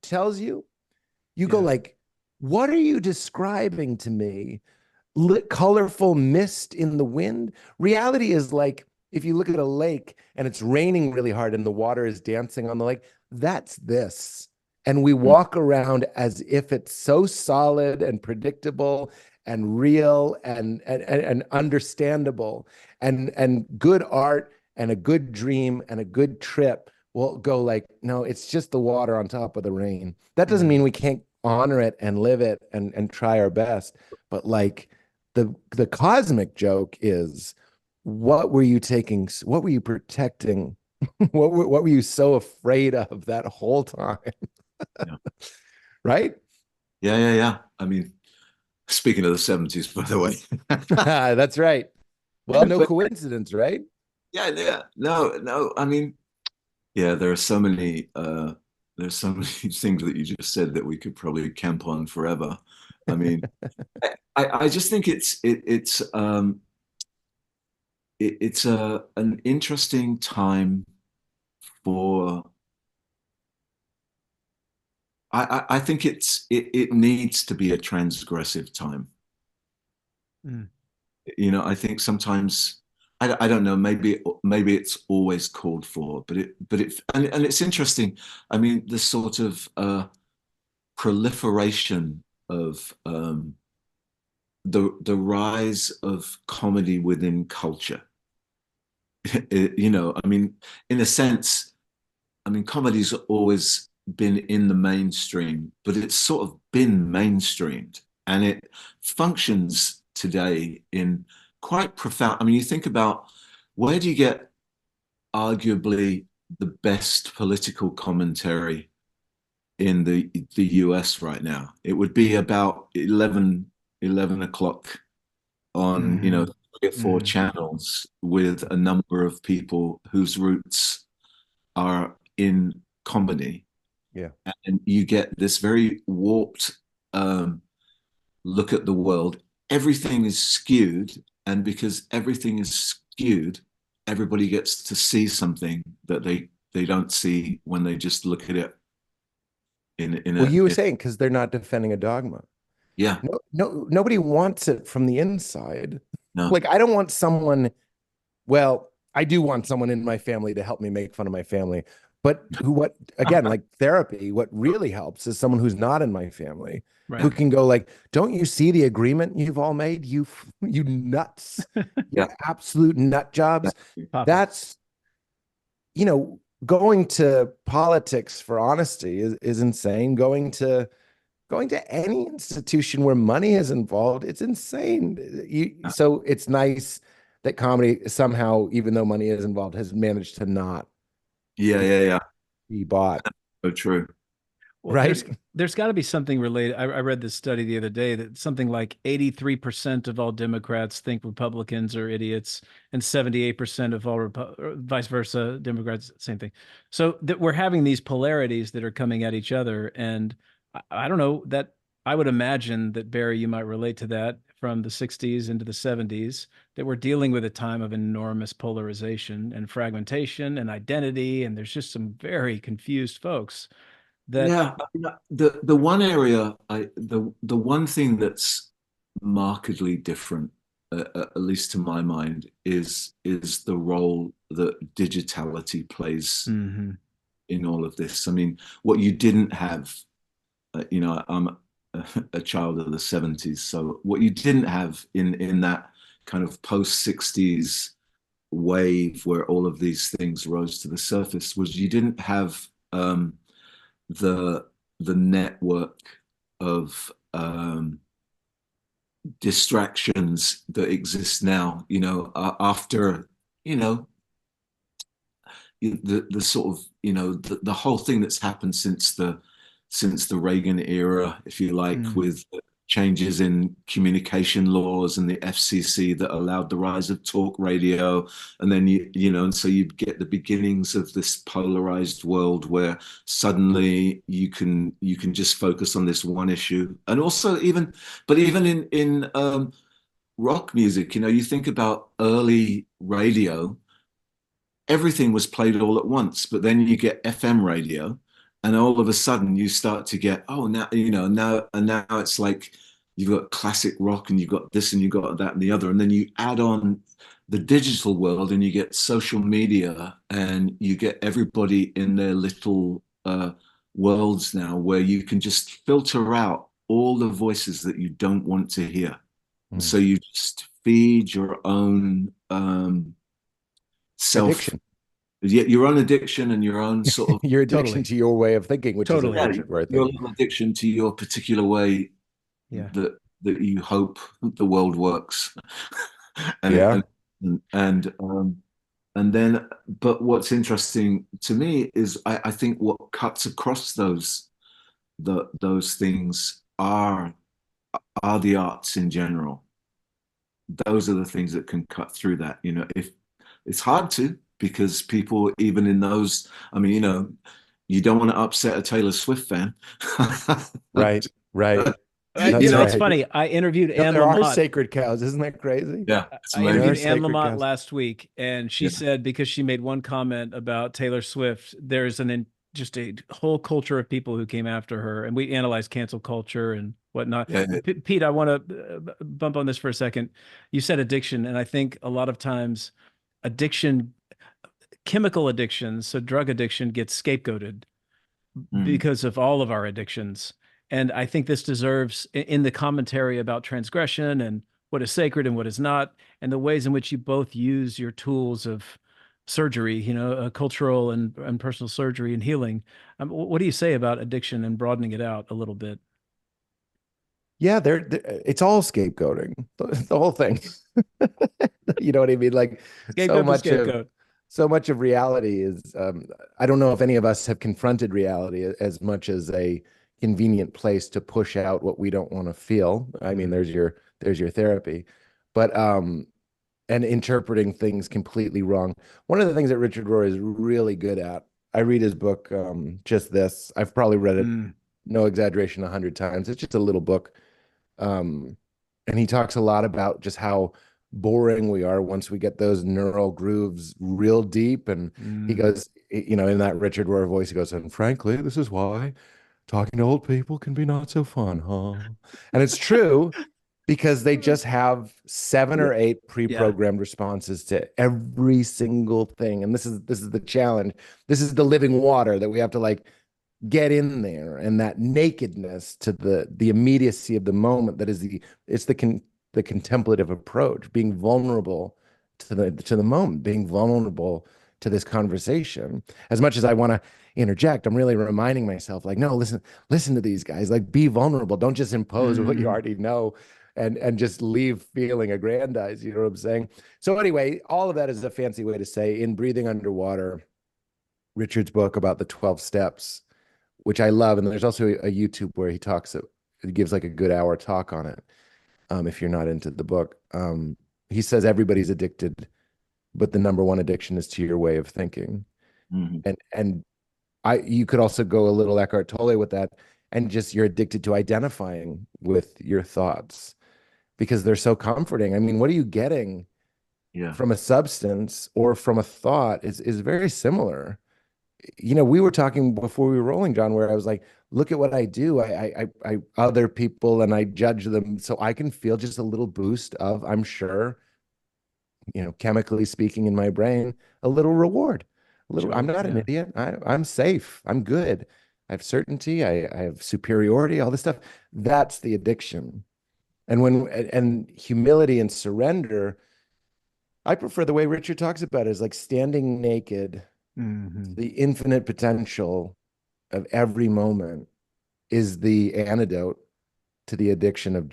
tells you. You go Yeah. like, what are you describing to me? Colorful mist in the wind. Reality is like if you look at a lake and it's raining really hard and the water is dancing on the lake, that's this. And we walk around as if it's so solid and predictable and real and understandable, and good art and a good dream and a good trip will go like, no, it's just the water on top of the rain. That doesn't mean we can't honor it and live it and try our best. But like the cosmic joke is, what were you taking? What were you protecting? What were you so afraid of that whole time? Yeah. Right? Yeah. I mean, speaking of the 70s, by the way. That's right. Well, no coincidence, right? Yeah. No. I mean, yeah, there's so many things that you just said that we could probably camp on forever. I mean, I just think it's an interesting time for. I think it needs to be a transgressive time. Mm. You know, I think sometimes I don't know, maybe it's always called for, but it's interesting. I mean, the sort of proliferation of the rise of comedy within culture. You know, I mean, in a sense, I mean, comedy's always been in the mainstream, but it's sort of been mainstreamed, and it functions today in quite profound. I mean, you think about, where do you get arguably the best political commentary in the US right now? It would be about 11 o'clock on, you know, 3 or 4 channels with a number of people whose roots are in comedy. Yeah. And you get this very warped look at the world. Everything is skewed, and because everything is skewed, everybody gets to see something that they don't see when they just look at it well, you were saying because they're not defending a dogma. Yeah. Nobody wants it from the inside. No. Like, I don't want someone, well, I do want someone in my family to help me make fun of my family. But what, again, like therapy, what really helps is someone who's not in my family, right, who can go like, don't you see the agreement you've all made? You nuts. Yeah. Absolute nut jobs. That's, you know, going to politics for honesty is insane. Going to any institution where money is involved, it's insane. So it's nice that comedy somehow, even though money is involved, has managed to not be bought. So true. Well, right? There's got to be something related. I read this study the other day that something like 83% of all Democrats think Republicans are idiots, and 78% of all vice versa, Democrats, same thing. So that we're having these polarities that are coming at each other. And I don't know, that I would imagine that, Barry, you might relate to that from the 60s into the 70s, that we're dealing with a time of enormous polarization and fragmentation and identity. And there's just some very confused folks. Yeah, the one area, the one thing that's markedly different, at least to my mind, is the role that digitality plays in all of this. I mean, what you didn't have, you know, I'm a child of the 70s, so what you didn't have in that kind of post-60s wave where all of these things rose to the surface was, you didn't have the network of distractions that exist now, you know, after, you know, the sort of, you know, the whole thing that's happened since the Reagan era, if you like, with changes in communication laws and the FCC that allowed the rise of talk radio. And then, you know, and so you get the beginnings of this polarized world where suddenly you can just focus on this one issue. And also even in rock music, you know, you think about early radio, everything was played all at once, but then you get FM radio, and all of a sudden you start to get, oh, now, you know, now it's like you've got classic rock and you've got this and you've got that and the other. And then you add on the digital world, and you get social media, and you get everybody in their little worlds now, where you can just filter out all the voices that you don't want to hear. So you just feed your own self addiction. Your own addiction and your own sort of your addiction to your way of thinking, which is your little addiction to your particular way that you hope the world works. and, and then, but what's interesting to me is I think what cuts across those things are the arts in general. Those are the things that can cut through that. You know, if it's hard to, because people, even in those, I mean, you know, you don't want to upset a Taylor Swift fan. Right. It's funny. I interviewed Anne there Lamott. are sacred cows. Isn't that crazy? Yeah. I interviewed Anne Lamott last week, and she said, because she made one comment about Taylor Swift, there's just a whole culture of people who came after her, and we analyzed cancel culture and whatnot. Pete, I want to bump on this for a second. You said addiction, and I think a lot of times addiction, chemical addictions, so drug addiction, gets scapegoated because of all of our addictions. And I think this deserves, in the commentary about transgression and what is sacred and what is not, and the ways in which you both use your tools of surgery, you know, cultural and personal surgery and healing. What do you say about addiction and broadening it out a little bit? Yeah, it's all scapegoating, the whole thing. You know what I mean? Like so much of reality is, I don't know if any of us have confronted reality as much as a convenient place to push out what we don't want to feel. I mean, there's your therapy, but and interpreting things completely wrong. One of the things that Richard Rohr is really good at, I read his book, Just This. I've probably read it, no exaggeration, 100 times. It's just a little book. And he talks a lot about just how boring we are once we get those neural grooves real deep. And he goes, you know, in that Richard Rohr voice, he goes, and frankly, this is why talking to old people can be not so fun, huh? And it's true, because they just have 7 or 8 pre-programmed responses to every single thing. And this is the challenge. This is the living water that we have to like get in there, and that nakedness to the immediacy of the moment, that is the contemplative approach, being vulnerable to the moment, being vulnerable to this conversation. As much as I want to interject, I'm really reminding myself, like, no, listen to these guys, like, be vulnerable. Don't just impose what you already know and just leave feeling aggrandized. You know what I'm saying? So anyway, all of that is a fancy way to say, in Breathing Underwater, Richard's book about the 12 steps, which I love. And there's also a YouTube where he gives like a good hour talk on it. If you're not into the book, he says everybody's addicted, but the number one addiction is to your way of thinking. And you could also go a little Eckhart Tolle with that, and just you're addicted to identifying with your thoughts because they're so comforting. I mean, what are you getting from a substance or from a thought is very similar. You know, we were talking before we were rolling, John, where I was like, look at what I do. I other people, and I judge them, so I can feel just a little boost of, I'm sure, you know, chemically speaking in my brain, a little reward. I'm not an idiot. I'm safe. I'm good. I have certainty. I have superiority, all this stuff. That's the addiction. And humility and surrender, I prefer the way Richard talks about it, is like standing naked. The infinite potential of every moment is the antidote to the addiction of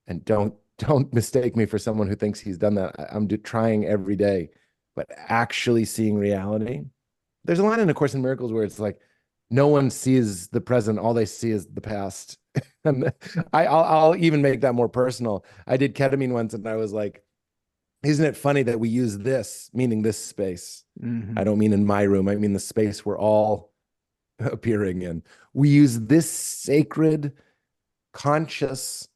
and don't mistake me for someone who thinks he's done that. I'm trying every day, but actually seeing reality. There's a line in A Course in Miracles where it's like, no one sees the present, all they see is the past. And I'll even make that more personal. I did ketamine once, and I was like, isn't it funny that we use this, meaning this space? I don't mean in my room. I mean the space we're all appearing in. We use this sacred, conscious,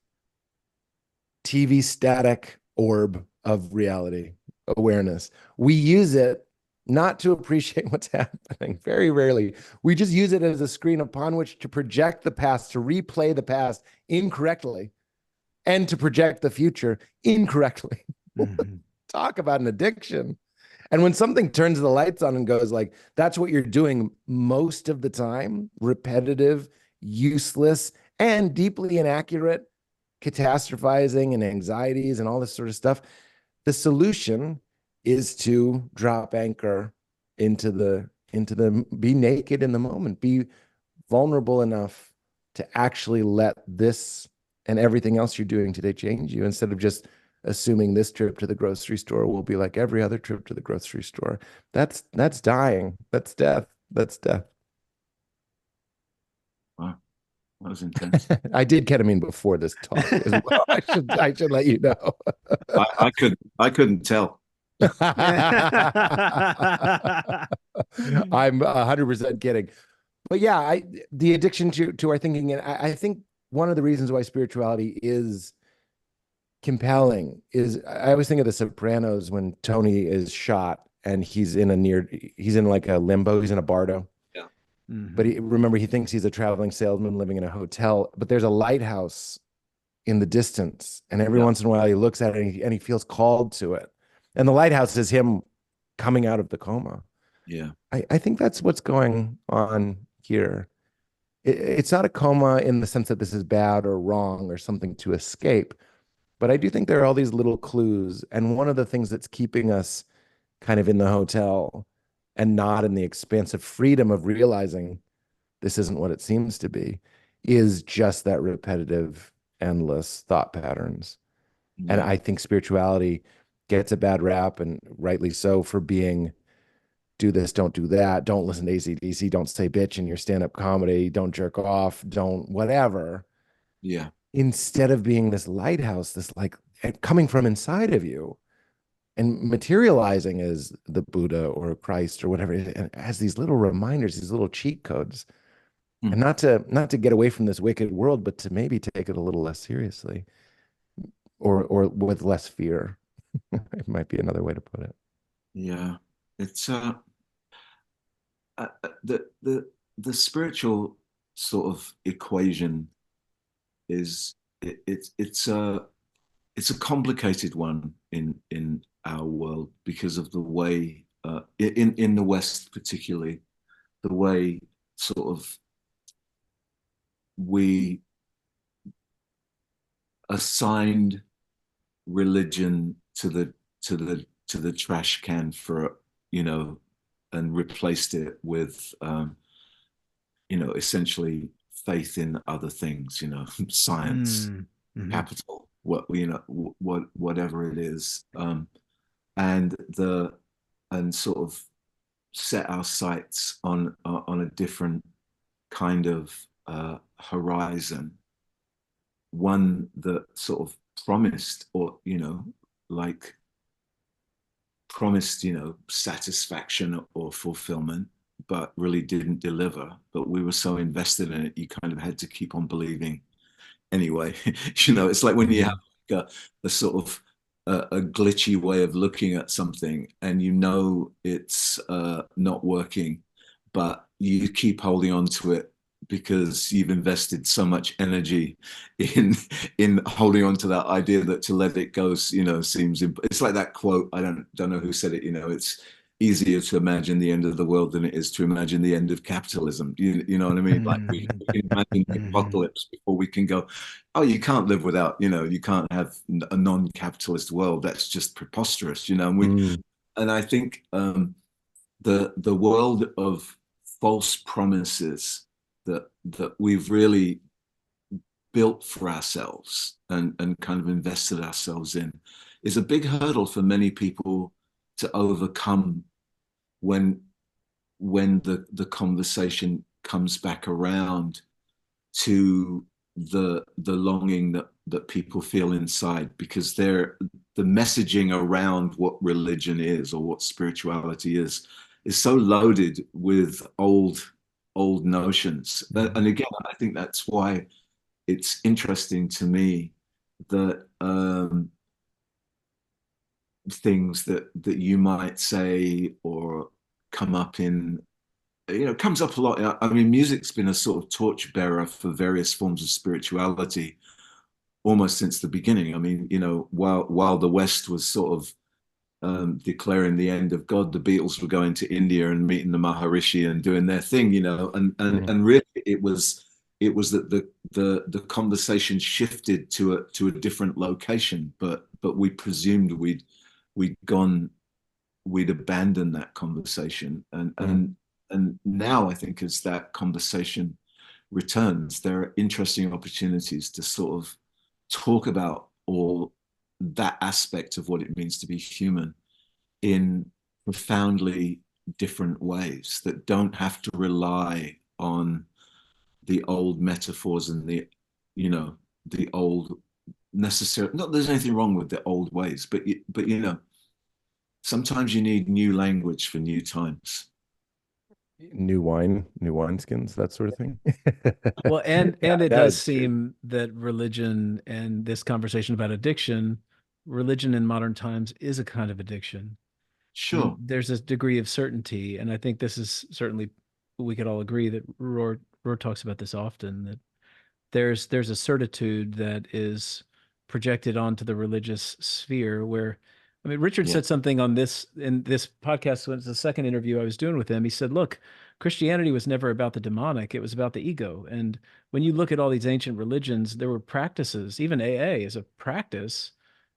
TV static orb of reality, awareness. We use it not to appreciate what's happening. Very rarely. We just use it as a screen upon which to project the past, to replay the past incorrectly, and to project the future incorrectly. talk about an addiction. And when something turns the lights on and goes like, that's what you're doing most of the time, repetitive, useless, and deeply inaccurate, catastrophizing and anxieties and all this sort of stuff. The solution is to drop anchor into the be naked in the moment, be vulnerable enough to actually let this and everything else you're doing today change you, instead of just assuming this trip to the grocery store will be like every other trip to the grocery store. That's dying. That's death. That's death. Wow, that was intense. I did ketamine before this talk as well. I should let you know. I couldn't tell. I'm 100% kidding. But yeah, the addiction to our thinking, and I think one of the reasons why spirituality is compelling is, I always think of The Sopranos when Tony is shot and he's in like a limbo, he's in a bardo. Yeah. Mm-hmm. But remember, he thinks he's a traveling salesman living in a hotel, but there's a lighthouse in the distance, and every once in a while he looks at it and he feels called to it. And the lighthouse is him coming out of the coma. Yeah. I think that's what's going on here. It's not a coma in the sense that this is bad or wrong or something to escape, but I do think there are all these little clues. And one of the things that's keeping us kind of in the hotel and not in the expansive freedom of realizing this isn't what it seems to be is just that repetitive, endless thought patterns. Yeah. And I think spirituality gets a bad rap, and rightly so, for being do this, don't do that, don't listen to AC/DC, don't say bitch in your stand-up comedy, don't jerk off, don't whatever. Yeah. Instead of being this lighthouse, this like coming from inside of you and materializing as the Buddha or Christ or whatever, and as these little reminders, these little cheat codes. And not to get away from this wicked world, but to maybe take it a little less seriously, or with less fear. It might be another way to put it. Yeah. It's the spiritual sort of equation is it's a complicated one in our world because of the way in the West particularly, the way sort of we assigned religion to the trash can for, and replaced it with essentially faith in other things, science, capital, whatever it is, and sort of set our sights on a different kind of horizon, one that sort of promised, or like promised satisfaction or fulfillment, but really didn't deliver. But we were so invested in it, you kind of had to keep on believing anyway. It's like when you have like a sort of a glitchy way of looking at something, and it's not working, but you keep holding on to it because you've invested so much energy in holding on to that idea that to let it go, seems it's like that quote. I don't know who said it. It's easier to imagine the end of the world than it is to imagine the end of capitalism. You know what I mean? Like we can imagine the apocalypse before we can go, oh, you can't live without, you can't have a non-capitalist world. That's just preposterous, and I think the world of false promises that we've really built for ourselves and kind of invested ourselves in is a big hurdle for many people to overcome when the conversation comes back around to the longing that people feel inside, because the messaging around what religion is or what spirituality is so loaded with old notions. And again, I think that's why it's interesting to me that things that you might say or come up in, comes up a lot. I mean, music's been a sort of torchbearer for various forms of spirituality almost since the beginning. I mean, while the West was sort of declaring the end of God. The Beatles were going to India and meeting the Maharishi and doing their thing, you know, and really it was that the conversation shifted to a different location, but we presumed we'd abandoned that conversation, and now I think as that conversation returns, there are interesting opportunities to sort of talk about all that aspect of what it means to be human in profoundly different ways that don't have to rely on the old metaphors and the old necessary. Not there's anything wrong with the old ways, but sometimes you need new language for new times. New wineskins, that sort of thing. Well, and it does seem that religion and this conversation about addiction, religion in modern times is a kind of addiction. Sure. There's this degree of certainty, and I think this is certainly, we could all agree that Rohr talks about this often, that there's a certitude that is projected onto the religious sphere where, I mean, Richard said something on this in this podcast. When it's the second interview I was doing with him, he said, look, Christianity was never about the demonic. It was about the ego. And when you look at all these ancient religions, there were practices, even AA is a practice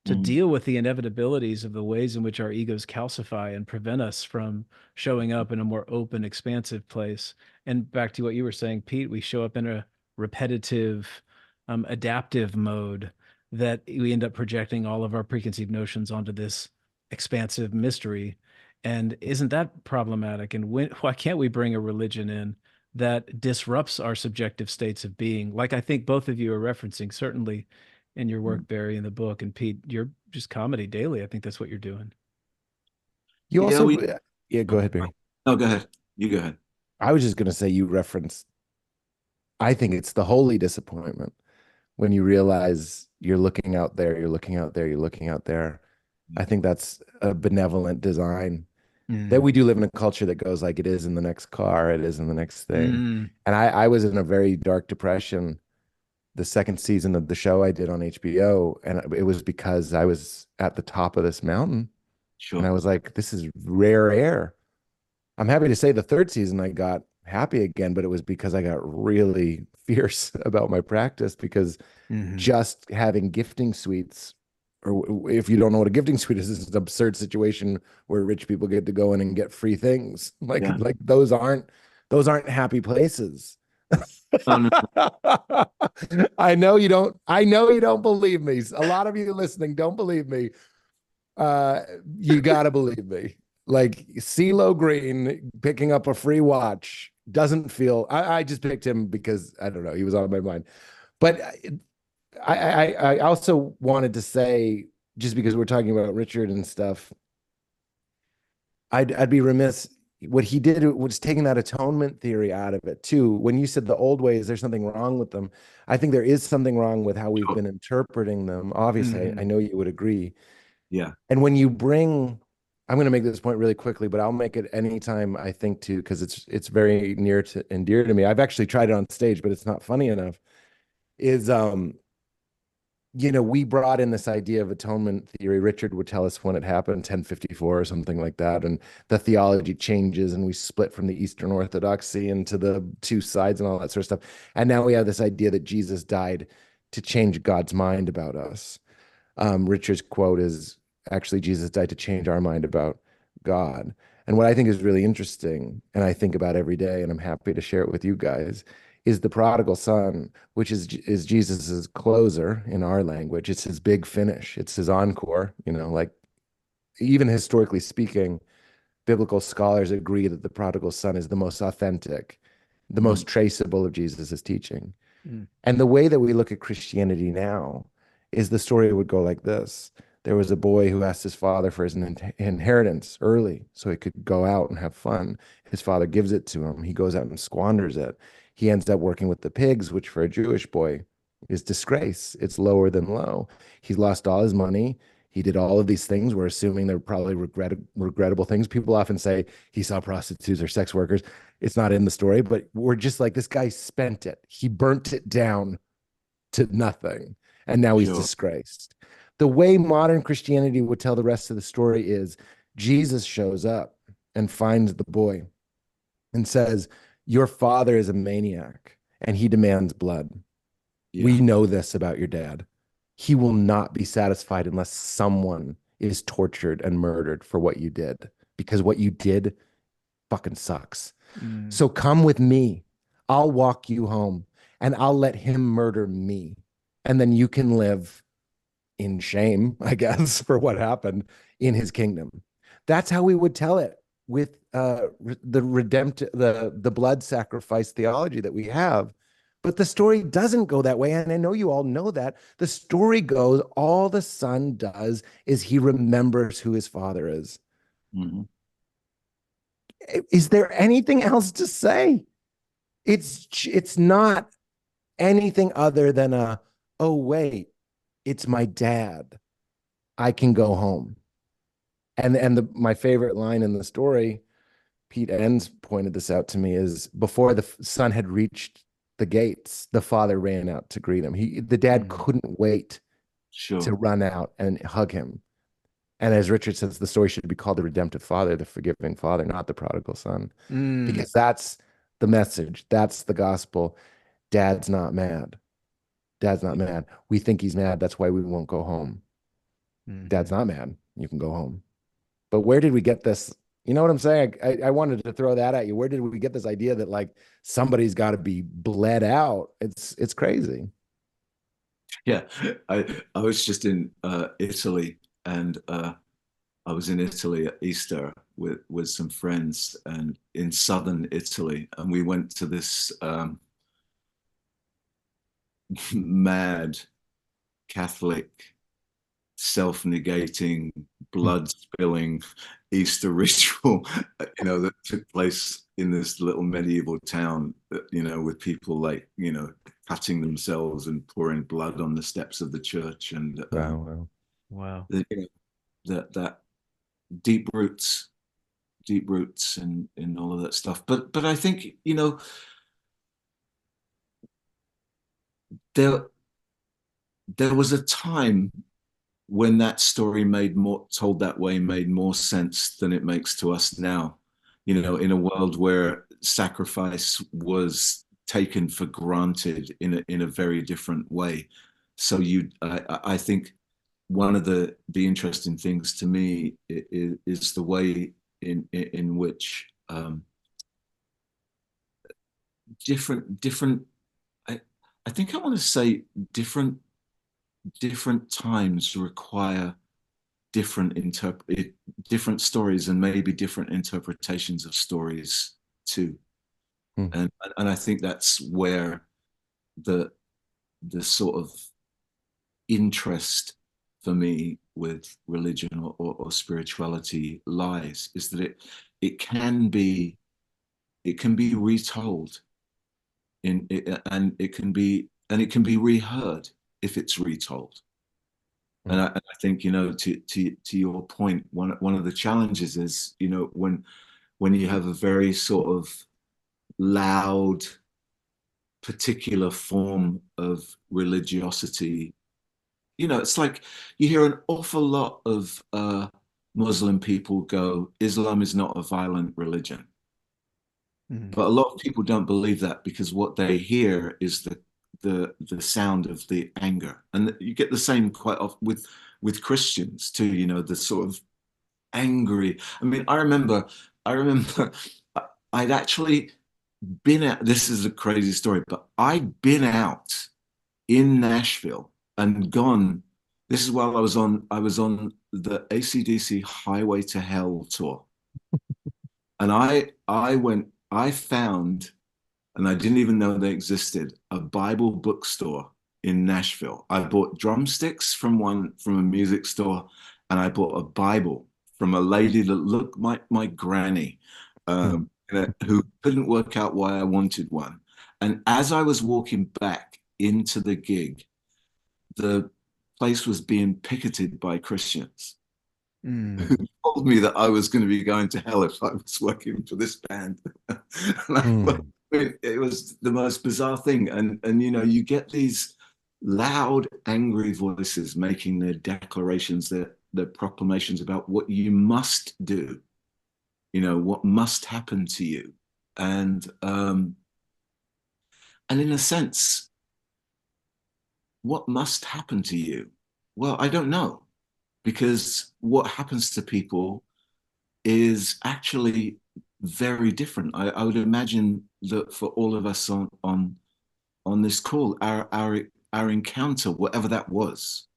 to deal with the inevitabilities of the ways in which our egos calcify and prevent us from showing up in a more open, expansive place. And back to what you were saying, Pete, we show up in a repetitive, adaptive mode that we end up projecting all of our preconceived notions onto this expansive mystery. And isn't that problematic? And why can't we bring a religion in that disrupts our subjective states of being? Like I think both of you are referencing, certainly in your work, Barry, in the book, and Pete, you're just comedy daily. I think that's what you're doing. You also, go ahead, Barry. No, go ahead. You go ahead. I was just going to say you referenced, I think it's the holy disappointment when you realize you're looking out there, you're looking out there, you're looking out there. I think that's a benevolent design that we do live in a culture that goes like it is in the next car, it is in the next thing. And I was in a very dark depression the second season of the show I did on HBO. And it was because I was at the top of this mountain. Sure. And I was like, this is rare air. I'm happy to say the third season I got happy again, but it was because I got really fierce about my practice because just having gifting suites, or if you don't know what a gifting suite is, it's an absurd situation where rich people get to go in and get free things. Like those aren't happy places. I know you don't believe me. A lot of you listening don't believe me. You gotta believe me. Like CeeLo Green picking up a free watch doesn't feel. I just picked him because I don't know, he was on my mind. But I also wanted to say, just because we're talking about Richard and stuff, I'd be remiss. What he did was taking that atonement theory out of it too. When you said the old ways, there's something wrong with them. I think there is something wrong with how we've been interpreting them. Obviously, I know you would agree. Yeah. And when you bring, I'm going to make this point really quickly, but I'll make it anytime I think to, because it's very near to and dear to me. I've actually tried it on stage, but it's not funny enough. Is we brought in this idea of atonement theory. Richard would tell us when it happened, 1054 or something like that. And the theology changes and we split from the Eastern Orthodoxy into the two sides and all that sort of stuff. And now we have this idea that Jesus died to change God's mind about us. Richard's quote is, actually, Jesus died to change our mind about God. And what I think is really interesting, and I think about every day, and I'm happy to share it with you guys, is the prodigal son, which is Jesus's closer in our language. It's his big finish. It's his encore. Like even historically speaking, biblical scholars agree that the prodigal son is the most authentic, the most traceable of Jesus's teaching. And the way that we look at Christianity now is the story would go like this. There was a boy who asked his father for his inheritance early so he could go out and have fun. His father gives it to him. He goes out and squanders it. He ends up working with the pigs, which for a Jewish boy is disgrace. It's lower than low. He's lost all his money. He did all of these things. We're assuming they're probably regrettable things. People often say he saw prostitutes or sex workers. It's not in the story, but we're just like, this guy spent it. He burnt it down to nothing. And now he's disgraced. The way modern Christianity would tell the rest of the story is Jesus shows up and finds the boy and says, your father is a maniac and he demands blood. Yeah. We know this about your dad. He will not be satisfied unless someone is tortured and murdered for what you did, because what you did fucking sucks. So come with me. I'll walk you home and I'll let him murder me. And then you can live in shame, I guess, for what happened in his kingdom. That's how we would tell it with the blood sacrifice theology that we have. But the story doesn't go that way. And I know you all know that. The story goes, all the son does is he remembers who his father is. Mm-hmm. Is there anything else to say? It's not anything other than oh, wait, it's my dad. I can go home. And my favorite line in the story, Pete Enns pointed this out to me, is before the son had reached the gates, the father ran out to greet him. The dad couldn't wait to run out and hug him. And as Richard says, the story should be called the redemptive father, the forgiving father, not the prodigal son, because that's the message. That's the gospel. Dad's not mad. Dad's not mad. We think he's mad. That's why we won't go home. Dad's not mad. You can go home. But where did we get this? You know what I'm saying? I wanted to throw that at you. Where did we get this idea that like somebody's got to be bled out? It's crazy. Yeah, I was just in Italy, and I was in Italy at Easter with some friends, and in southern Italy, and we went to this mad Catholic, self-negating, blood-spilling Easter ritual, that took place in this little medieval town, with people like, cutting themselves and pouring blood on the steps of the church, and wow. That deep roots in all of that stuff. But I think, there was a time when that story told that way made more sense than it makes to us now, in a world where sacrifice was taken for granted in a very different way. So I think one of the interesting things to me is the way in which different I think I want to say different times require different stories, and maybe different interpretations of stories too. And I think that's where the sort of interest for me with religion or spirituality lies, is that it can be retold and it can be reheard if it's retold. And I think, to your point, one of the challenges is, when you have a very sort of loud, particular form of religiosity, it's like you hear an awful lot of Muslim people go, Islam is not a violent religion. But a lot of people don't believe that, because what they hear is the sound of the anger, and you get the same quite often with Christians too. The sort of angry. I mean, I remember I'd actually been out. This is a crazy story, but I'd been out in Nashville and gone. This is while I was on the AC/DC Highway to Hell tour, and I found, and I didn't even know they existed, a Bible bookstore in Nashville. I bought drumsticks from a music store, and I bought a Bible from a lady that looked like my granny, who couldn't work out why I wanted one. And as I was walking back into the gig, the place was being picketed by Christians who told me that I was going to be going to hell if I was working for this band. And it was the most bizarre thing. And you get these loud, angry voices making their declarations, their proclamations about what you must do, what must happen to you. And in a sense, what must happen to you? Well, I don't know, because what happens to people is actually very different. I would imagine that for all of us on this call, our encounter, whatever that was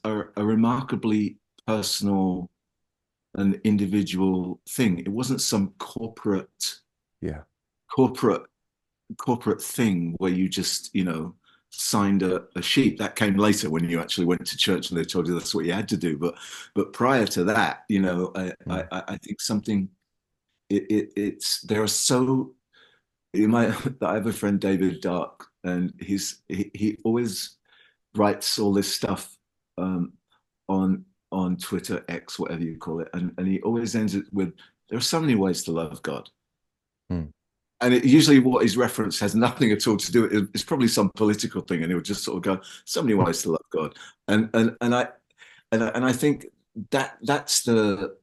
a remarkably personal and individual thing. It wasn't some Yeah. corporate thing where you just signed a sheet. That came later when you actually went to church and they told you that's what you had to do. But prior to that, I think something it's there are so you might I have a friend, David Dark, and he always writes all this stuff on Twitter, X, whatever you call it, and he always ends it with, there are so many ways to love God. And usually what he's referenced has nothing at all to do with it. It's probably some political thing, and he would just sort of go, so many ways to love God. And I think that's the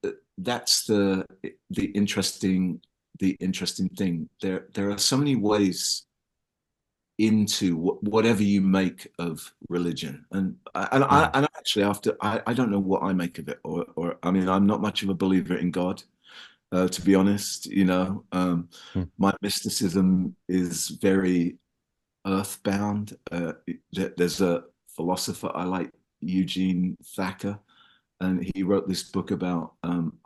interesting thing. There are so many ways into whatever you make of religion, and actually, after I don't know what I make of it, or I mean, I'm not much of a believer in God. To be honest, my mysticism is very earthbound. There's a philosopher I like, Eugene Thacker, and he wrote this book about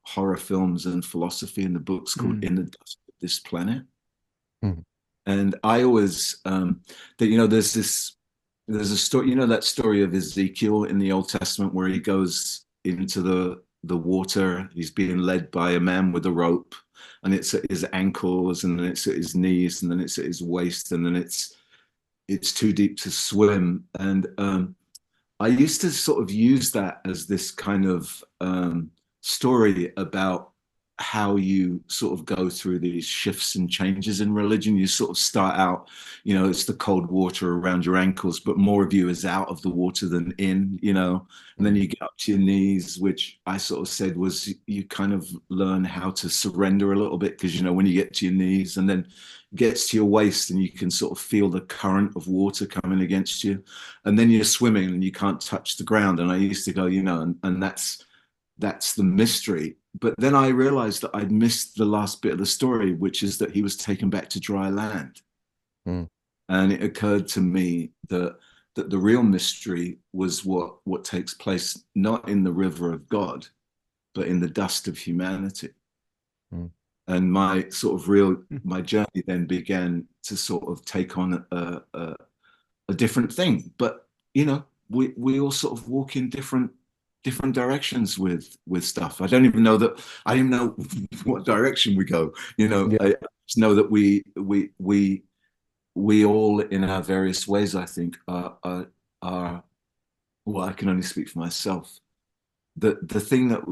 horror films and philosophy, and the book's called In the Dust of This Planet. And I always there's a story, that story of Ezekiel in the Old Testament where he goes into the water. He's being led by a man with a rope, and it's at his ankles, and then it's at his knees, and then it's at his waist, and then it's too deep to swim. And I used to sort of use that as this kind of story about how you sort of go through these shifts and changes in religion. You sort of start out, it's the cold water around your ankles, but more of you is out of the water than in, and then you get up to your knees, which I sort of said was you kind of learn how to surrender a little bit, because, when you get to your knees, and then it gets to your waist and you can sort of feel the current of water coming against you. And then you're swimming and you can't touch the ground. And I used to go, and that's the mystery. But then I realized that I'd missed the last bit of the story, which is that he was taken back to dry land. And it occurred to me that the real mystery was what takes place not in the river of God, but in the dust of humanity. And my journey then began to sort of take on a different thing. But we all sort of walk in different directions with stuff. I don't even know what direction we go. I just know that we all, in our various ways, I think, are well, I can only speak for myself. The thing that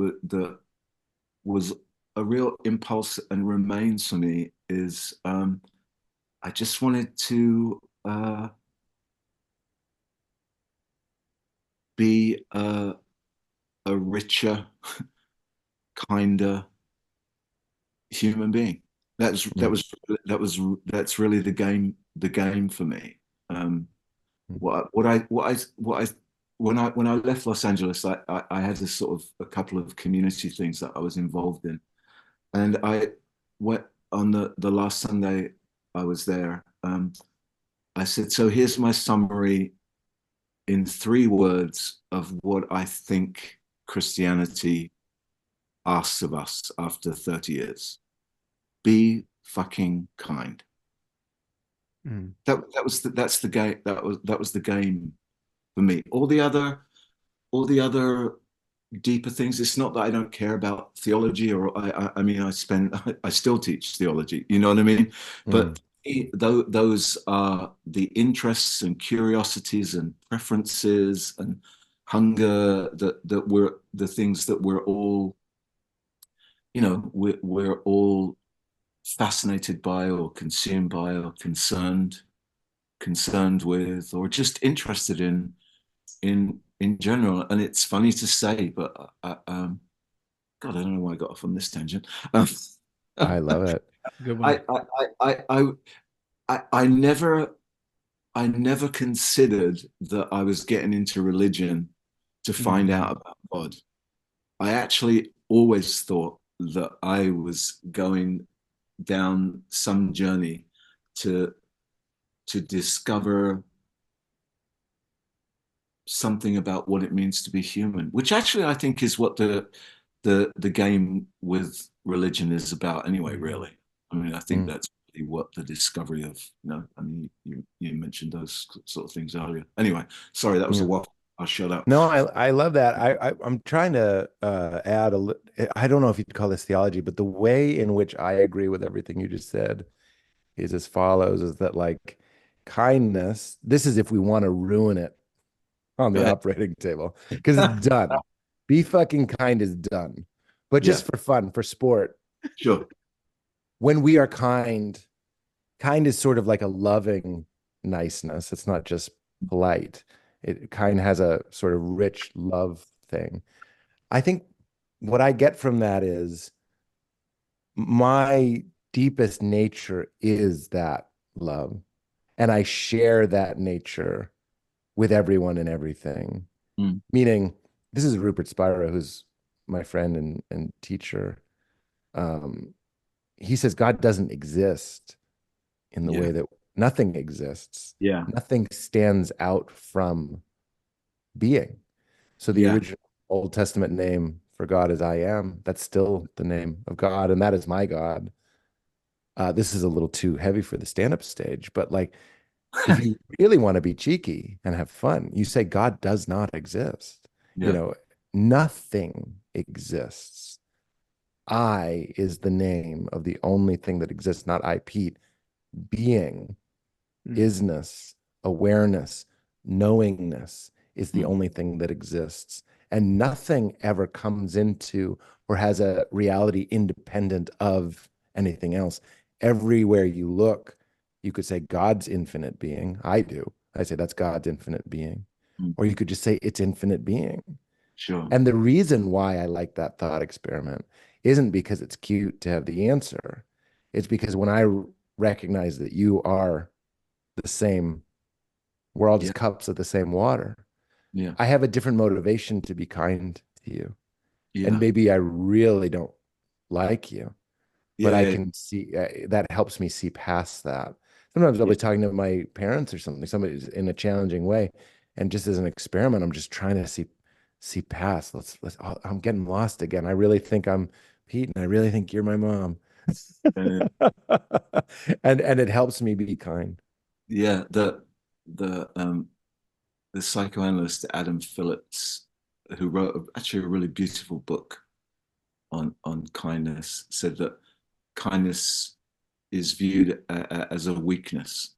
was a real impulse and remains for me is I just wanted to be a richer, kinder human being. That's really the game for me. When I left Los Angeles, I had a couple of community things that I was involved in, and I went on the last Sunday I was there. I said, so here's my summary in 3 words of what I think Christianity asks of us after 30 years. Be fucking kind. That's the game. That was the game for me. All the other deeper things. It's not that I don't care about theology, or I mean, I still teach theology. You know what I mean? But those are the interests and curiosities and preferences and hunger that we're the things that we're all, we're all fascinated by or consumed by or concerned concerned with, or just interested in general. And it's funny to say, but God, I don't know why I got off on this tangent. I love it. Good one. I never considered that I was getting into religion to find out about God. I actually always thought that I was going down some journey to discover something about what it means to be human, which actually I think is what the game with religion is about anyway, really. I mean, I think that's really what the discovery of, I mean, you mentioned those sort of things earlier. Anyway, sorry, that was a waffle. I'll shut up. No, I love that. I'm trying to add I don't know if you'd call this theology, but the way in which I agree with everything you just said is as follows, is that like kindness, this is if we want to ruin it on the operating table, because it's done. Be fucking kind is done. But just for fun, for sport. Sure. When we are kind is sort of like a loving niceness. It's not just polite. It kind has a sort of rich love thing. I think what I get from that is my deepest nature is that love. And I share that nature with everyone and everything. Meaning, this is Rupert Spira, who's my friend and teacher. He says God doesn't exist in the way that nothing exists. Nothing stands out from being. So the original Old Testament name for God is I am. That's still the name of God, and that is my God. This is a little too heavy for the stand-up stage, but like, if you really want to be cheeky and have fun, you say God does not exist. You know, nothing exists. I is the name of the only thing that exists, not I, Pete. Being, isness, awareness, knowingness is the only thing that exists. And nothing ever comes into or has a reality independent of anything else. Everywhere you look, you could say God's infinite being. I do. I say that's God's infinite being. Or you could just say it's infinite being. Sure. And the reason why I like that thought experiment isn't because it's cute to have the answer. It's because when I recognize that you are the same, we're all just cups of the same water. I have a different motivation to be kind to you. And maybe I really don't like you, but I can see that helps me see past that. Sometimes I'll be talking to my parents or something, somebody's in a challenging way. And just as an experiment, I'm just trying to see past. I'm getting lost again. I really think I'm Pete, and I really think you're my mom. And it helps me be kind. The psychoanalyst Adam Phillips, who wrote actually a really beautiful book on kindness, said that kindness is viewed as a weakness.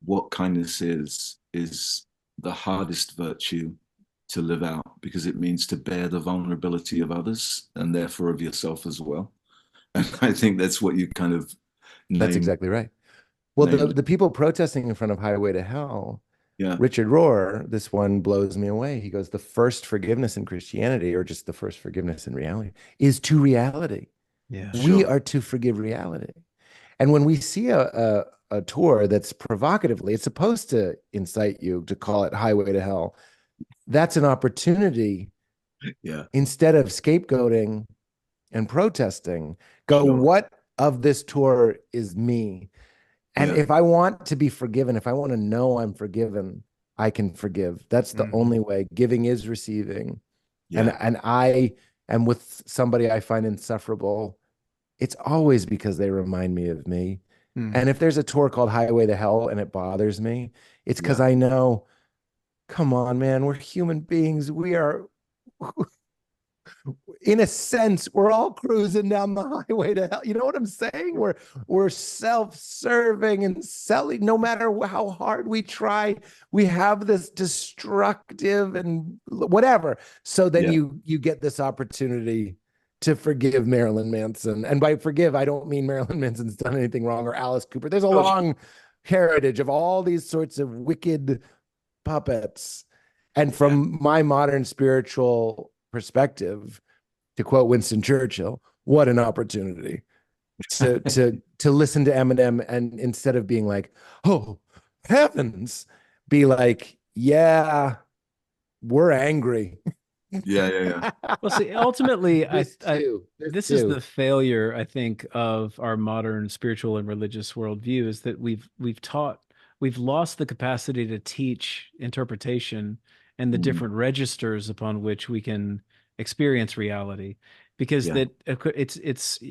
What kindness is the hardest virtue to live out, because it means to bear the vulnerability of others and therefore of yourself as well. And I think that's what you kind of named. That's exactly right. Well, the people protesting in front of Highway to Hell, Richard Rohr, this one blows me away. He goes, the first forgiveness in Christianity, or just the first forgiveness in reality, is to reality. We are to forgive reality. And when we see a tour that's provocatively, it's supposed to incite you to call it Highway to Hell. That's an opportunity. Instead of scapegoating and protesting, go, what of this tour is me? And if I want to be forgiven, if I want to know I'm forgiven, I can forgive. That's the only way. Giving is receiving. And I am with somebody I find insufferable. It's always because they remind me of me. And if there's a tour called Highway to Hell and it bothers me, it's because I know, come on, man, we're human beings. We are, in a sense, we're all cruising down the highway to hell. You know what I'm saying? We're self-serving and selling. No matter how hard we try, we have this destructive and whatever. So then you get this opportunity to forgive Marilyn Manson. And by forgive, I don't mean Marilyn Manson's done anything wrong, or Alice Cooper. There's a long heritage of all these sorts of wicked puppets. And Yeah. from my modern spiritual perspective, to quote Winston Churchill, what an opportunity to listen to Eminem, and instead of being like, oh heavens, be like, yeah, we're angry. Yeah, yeah, yeah. Well, see, ultimately, This this is the too. failure, I think, of our modern spiritual and religious worldview is that we've lost the capacity to teach interpretation and the Mm, different registers upon which we can experience reality, because yeah, it's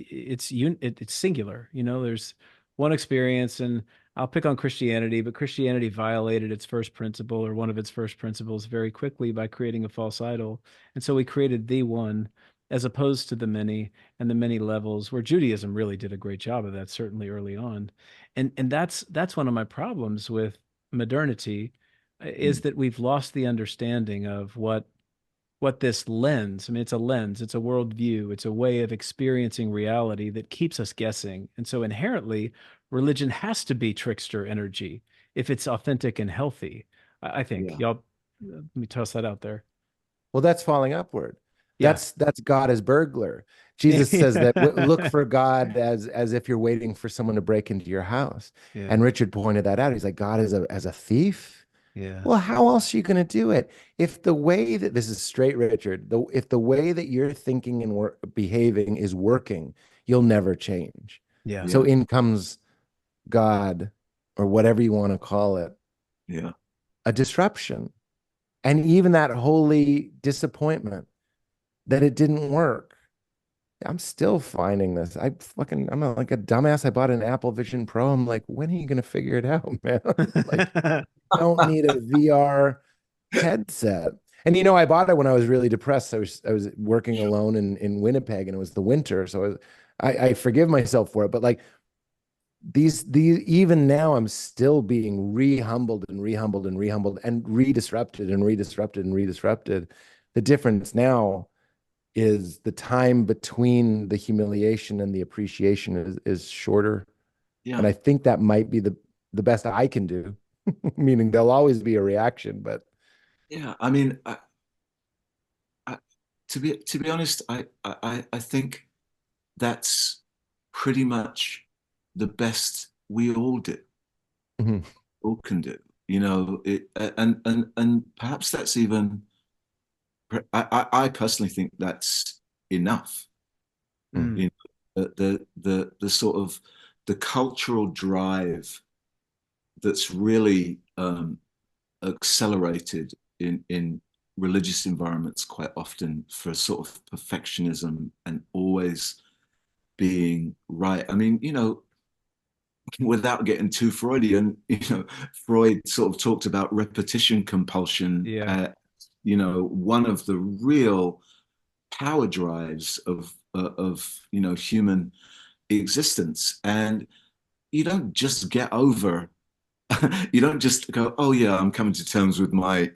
singular. You know, there's one experience, and I'll pick on Christianity, but Christianity violated its first principle or one of its first principles very quickly by creating a false idol. And so we created the one as opposed to the many and the many levels, where Judaism really did a great job of that, certainly early on. And that's one of my problems with modernity, is mm, that we've lost the understanding of what this lens, I mean, it's a lens, it's a worldview, it's a way of experiencing reality that keeps us guessing. And so inherently, religion has to be trickster energy if it's authentic and healthy. I think yeah, y'all, let me toss that out there. Well, that's falling upward. Yeah. That's God as burglar. Jesus says that look for God as if you're waiting for someone to break into your house. Yeah. And Richard pointed that out. He's like, God is as a thief. Yeah. Well, how else are you going to do it? If the way that this is straight, Richard, if the way that you're thinking and behaving is working, you'll never change. Yeah. So yeah, in comes God, or whatever you want to call it, yeah, a disruption. And even that holy disappointment that it didn't work. I'm still finding this. Like a dumbass. I bought an Apple Vision Pro. I'm like, when are you going to figure it out, man? Like, don't need a VR headset. And I bought it when I was really depressed. I was working alone in Winnipeg, and it was the winter, so I forgive myself for it. But like these even now, I'm still being re-humbled and re-humbled and re-humbled and re-disrupted and re-disrupted and re-disrupted. The difference now is the time between the humiliation and the appreciation is shorter. And yeah, I think that might be the best I can do. Meaning there'll always be a reaction, but yeah. I mean, I, to be honest, I think that's pretty much the best we all do, mhm. all can do. You know, and perhaps that's even. I personally think that's enough. Mm, You know, the sort of the cultural drive that's really accelerated in religious environments quite often for sort of perfectionism and always being right. I mean, without getting too Freudian, Freud sort of talked about repetition compulsion. yeah. One of the real power drives of human existence, and you don't just get over you don't just go, oh yeah, I'm coming to terms with my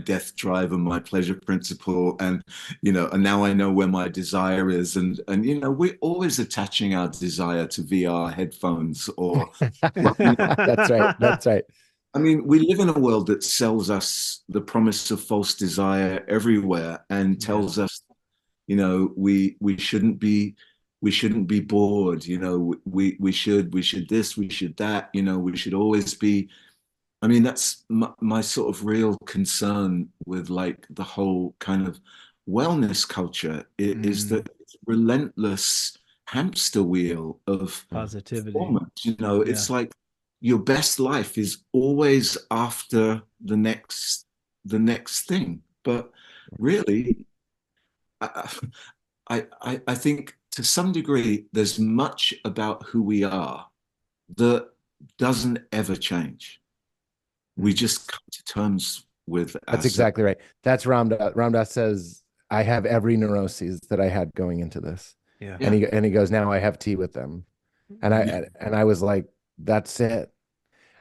death drive and my pleasure principle, and now I know where my desire is, and we're always attaching our desire to VR headphones or That's right. That's right. I mean, we live in a world that sells us the promise of false desire everywhere and Yeah. tells us, we shouldn't be bored. We should this, we should that. We should always be. I mean, that's my sort of real concern with like the whole kind of wellness culture is Mm, that it's relentless hamster wheel of positivity. performance. It's Yeah. like your best life is always after the next thing. But really, I, I think to some degree, there's much about who we are that doesn't ever change. We Mm, just come to terms with That's ourselves. exactly right. That's Ramdas. Ramdas says, I have every neuroses that I had going into this. yeah. And Yeah, he goes, now I have tea with them. And Mm, I was like, that's it.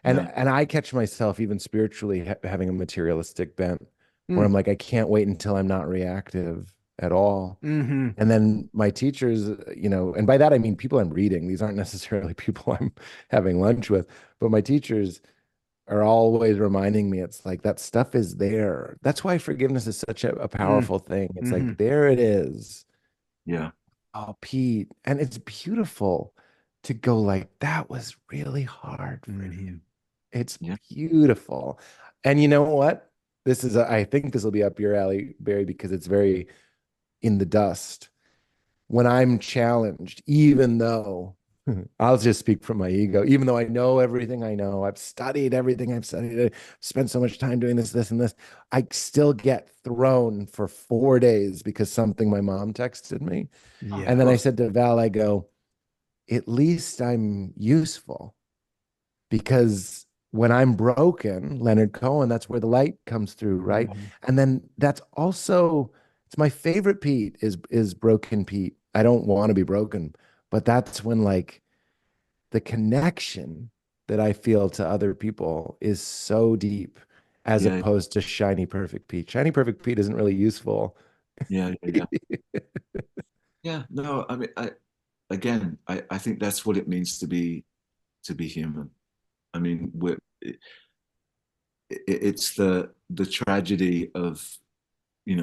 And yeah, and I catch myself even spiritually having a materialistic bent where mm, I'm like, I can't wait until I'm not reactive at all. Mm-hmm. And then my teachers, and by that I mean people I'm reading. These aren't necessarily people I'm having lunch with, but my teachers are always reminding me it's like that stuff is there. That's why forgiveness is such a powerful thing. It's Mm-hmm. like there it is. Yeah. Oh, Pete. And it's beautiful to go like that was really hard for Mm-hmm. you. It's Yeah. beautiful. And you know what? I think this will be up your alley, Barry, because it's very in the dust. When I'm challenged, even though I'll just speak from my ego, even though I know everything I know, I've studied everything I've studied, I've spent so much time doing this, this, and this, I still get thrown for 4 days because something my mom texted me. And Yeah. then I said to Val, I go, at least I'm useful because when I'm broken, Leonard Cohen, that's where the light comes through, right? Mm-hmm. And then that's also it's my favorite Pete is broken Pete. I don't want to be broken, but that's when like the connection that I feel to other people is so deep as Yeah. opposed to shiny perfect Pete. Shiny perfect Pete isn't really useful. Yeah. Yeah. Yeah. No, I mean, I think that's what it means to be human. I mean, it's the tragedy of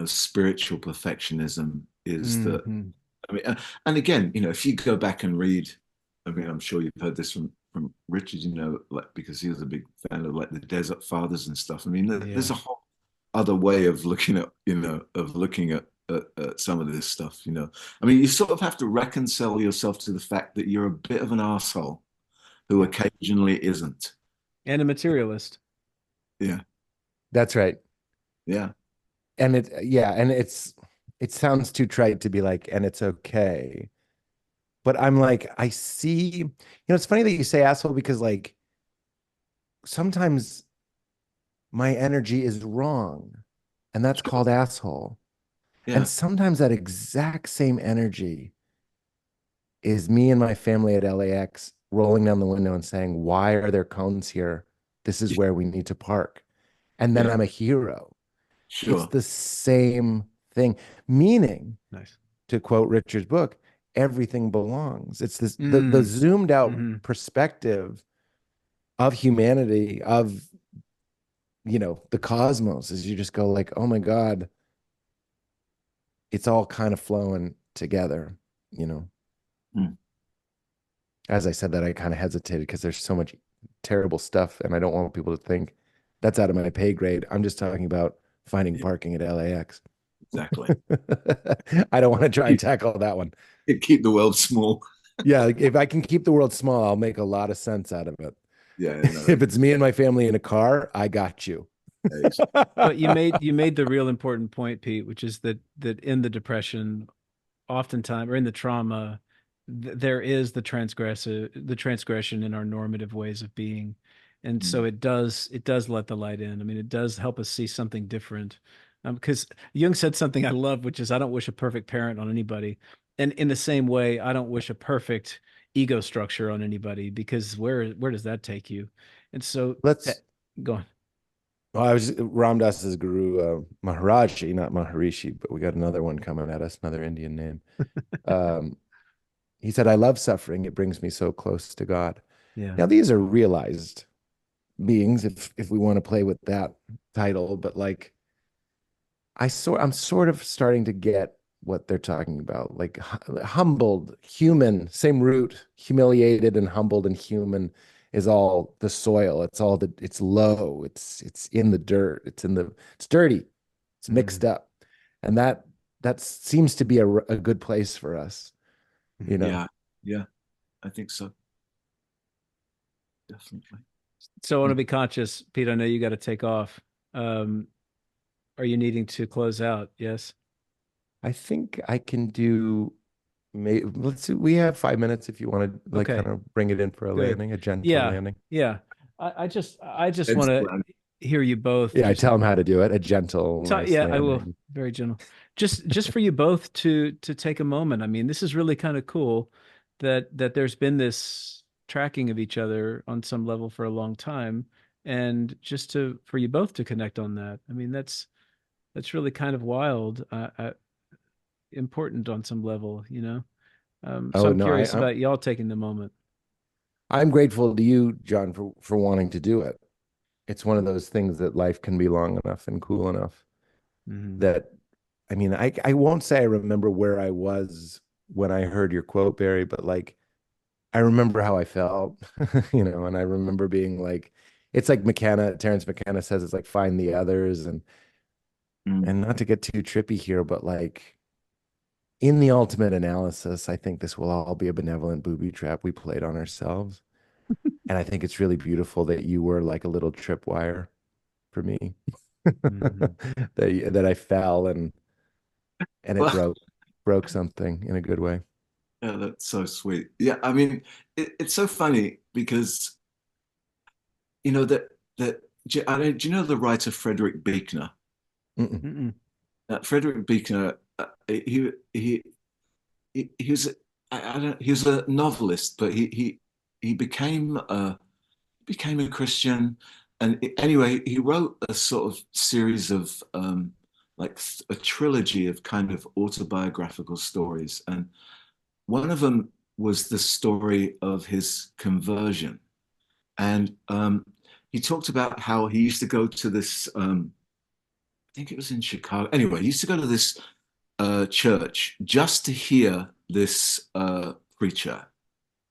spiritual perfectionism is that Mm-hmm. I mean, and again, if you go back and read, I mean, I'm sure you've heard this from Richard, like because he was a big fan of like the Desert Fathers and stuff. I mean, Yeah. there's a whole other way of looking at, at some of this stuff. I mean, you sort of have to reconcile yourself to the fact that you're a bit of an asshole who Yeah. occasionally isn't. And a materialist. Yeah, That's right. yeah, And it sounds too trite to be like, and it's okay. But I'm like, I see, it's funny that you say asshole because like sometimes my energy is wrong, and that's called asshole. And yeah, sometimes that exact same energy is me and my family at LAX rolling down the window and saying, why are there cones here? This is yeah, where we need to park. And then yeah, I'm a hero. It's sure, the same thing, meaning, Nice. to quote Richard's book, everything belongs. It's this the Mm. zoomed out Mm-hmm. perspective of humanity, of the cosmos, as you just go like, oh my God, it's all kind of flowing together, you know. mm, As I said that, I kind of hesitated because there's so much terrible stuff, and I don't want people to think that's out of my pay grade. I'm just talking about finding yeah, parking at LAX. exactly. I don't want to try and tackle that one. Keep the world small. Yeah, like, if I can keep the world small, I'll make a lot of sense out of it. Yeah, no, If it's me and my family in a car, I got you. But you made the real important point, Pete, which is that in the depression, oftentimes, or in the trauma, there is the transgression in our normative ways of being, and so mm, it does let the light in. I mean, it does help us see something different. Because Jung said something I love, which is, I don't wish a perfect parent on anybody, and in the same way, I don't wish a perfect ego structure on anybody, because where does that take you? And so, Let's. go on. Well, I was Ram Dass's guru, Maharaji, not Maharishi, but we got another one coming at us, another Indian name. Um, he said, "I love suffering; it brings me so close to God." Yeah. Now, these are realized beings, if we want to play with that title, but like I'm sort of starting to get what they're talking about, like humbled, human, same root, humiliated and humbled and human is all the soil. It's low. It's in the dirt. It's dirty. It's Mm-hmm. mixed up, and that seems to be a good place for us, you know. yeah, yeah, I think so. Definitely. So I want to be conscious, Pete. I know you got to take off. Um, are you needing to close out? Yes. I think I can do. Let's see. We have 5 minutes if you want to like kind Okay. of bring it in for a Good. landing, a gentle Yeah. landing. Yeah. I just want It's to grand. hear you both Yeah, I just tell them how to do it. A gentle, talk. nice Yeah, I will. landing. Very gentle. Just for you both to take a moment. I mean, this is really kind of cool that there's been this tracking of each other on some level for a long time, and just to for you both to connect on that. I mean, that's really kind of wild. important on some level, you know? So Oh I'm no, curious about y'all taking the moment. I'm grateful to you, John, for wanting to do it. It's one of those things that life can be long enough and cool enough Hmm. that, I mean, I won't say I remember where I was when I heard your quote, Barry, but like I remember how I felt, and I remember being like, it's like Terrence McKenna says, it's like find the others, Mm. and not to get too trippy here, but like in the ultimate analysis, I think this will all be a benevolent booby trap we played on ourselves. And I think it's really beautiful that you were like a little tripwire for me. Hmm. that I fell and it Well, broke something in a good way. yeah, that's so sweet. Yeah, I mean, it's so funny because you know that do you know the writer Frederick Buechner? Mm-mm. Mm-mm. Frederick Buechner, he was I don't he was a novelist, but he became a Christian, and anyway, he wrote a sort of series of like a trilogy of kind of autobiographical stories, and one of them was the story of his conversion. And he talked about how he used to go to this, I think it was in Chicago. Anyway, he used to go to this church just to hear this preacher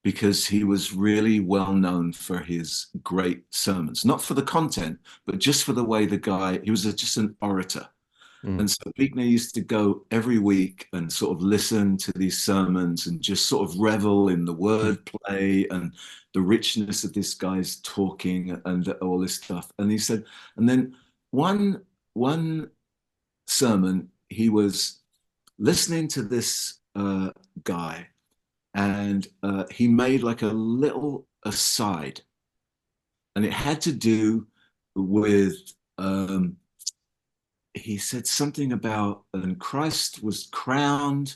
because he was really well known for his great sermons, not for the content, but just for the way the guy, he was just an orator. Mm. And so Buechner used to go every week and sort of listen to these sermons and just sort of revel in the wordplay and the richness of this guy's talking and all this stuff. And he said, and then one sermon, he was listening to this guy, and he made like a little aside, and it had to do with he said something about and Christ was crowned,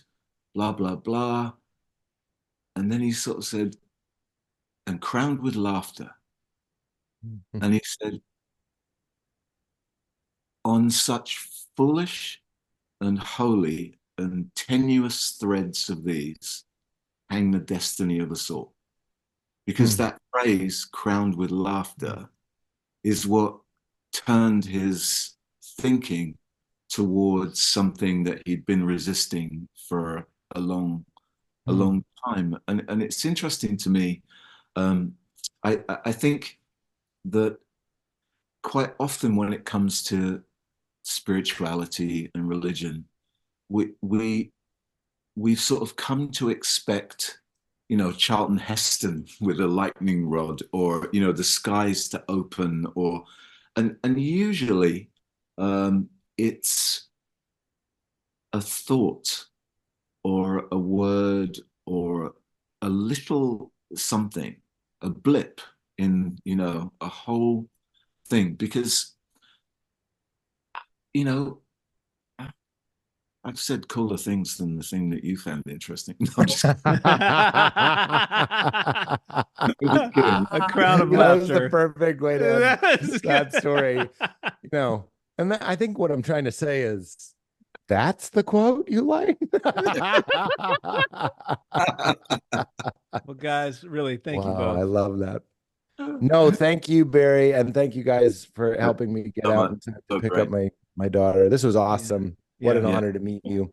blah blah blah, and then he sort of said, and crowned with laughter, and he said, on such foolish and holy and tenuous threads of these hang the destiny of us all, because Mm. that phrase, crowned with laughter, is what turned his thinking towards something that he'd been resisting for a Mm. long time. And it's interesting to me. Um, I think that quite often when it comes to spirituality and religion, we we've sort of come to expect, Charlton Heston with a lightning rod, or the skies to open, or and usually it's a thought or a word or a little something, a blip in a whole thing, because you know I've said cooler things than the thing that you found interesting. No, I'm just, I'm just kidding. A crowd of That was the laughter. perfect way to end that story. You know, and I think what I'm trying to say is that's the quote you like. Well, guys, really, thank you Wow, I both. love that. No, thank you, Barry, and thank you guys for helping me get So out much. in time to So pick up great. my daughter. This was Yeah. awesome. What an Yeah. Yeah. honor to meet you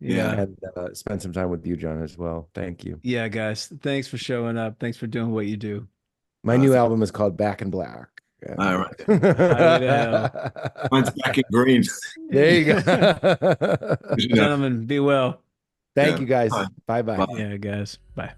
Yeah. Yeah. and spend some time with you, John, as well. Thank you. Yeah, guys. Thanks for showing up. Thanks for doing what you do. My new album is called Back in Black. All And right. Highway to hell. Mine's back in green. there you go. You know. Gentlemen, be well. Thank Yeah. you guys. Bye. Bye bye. Bye. Yeah, guys. Bye.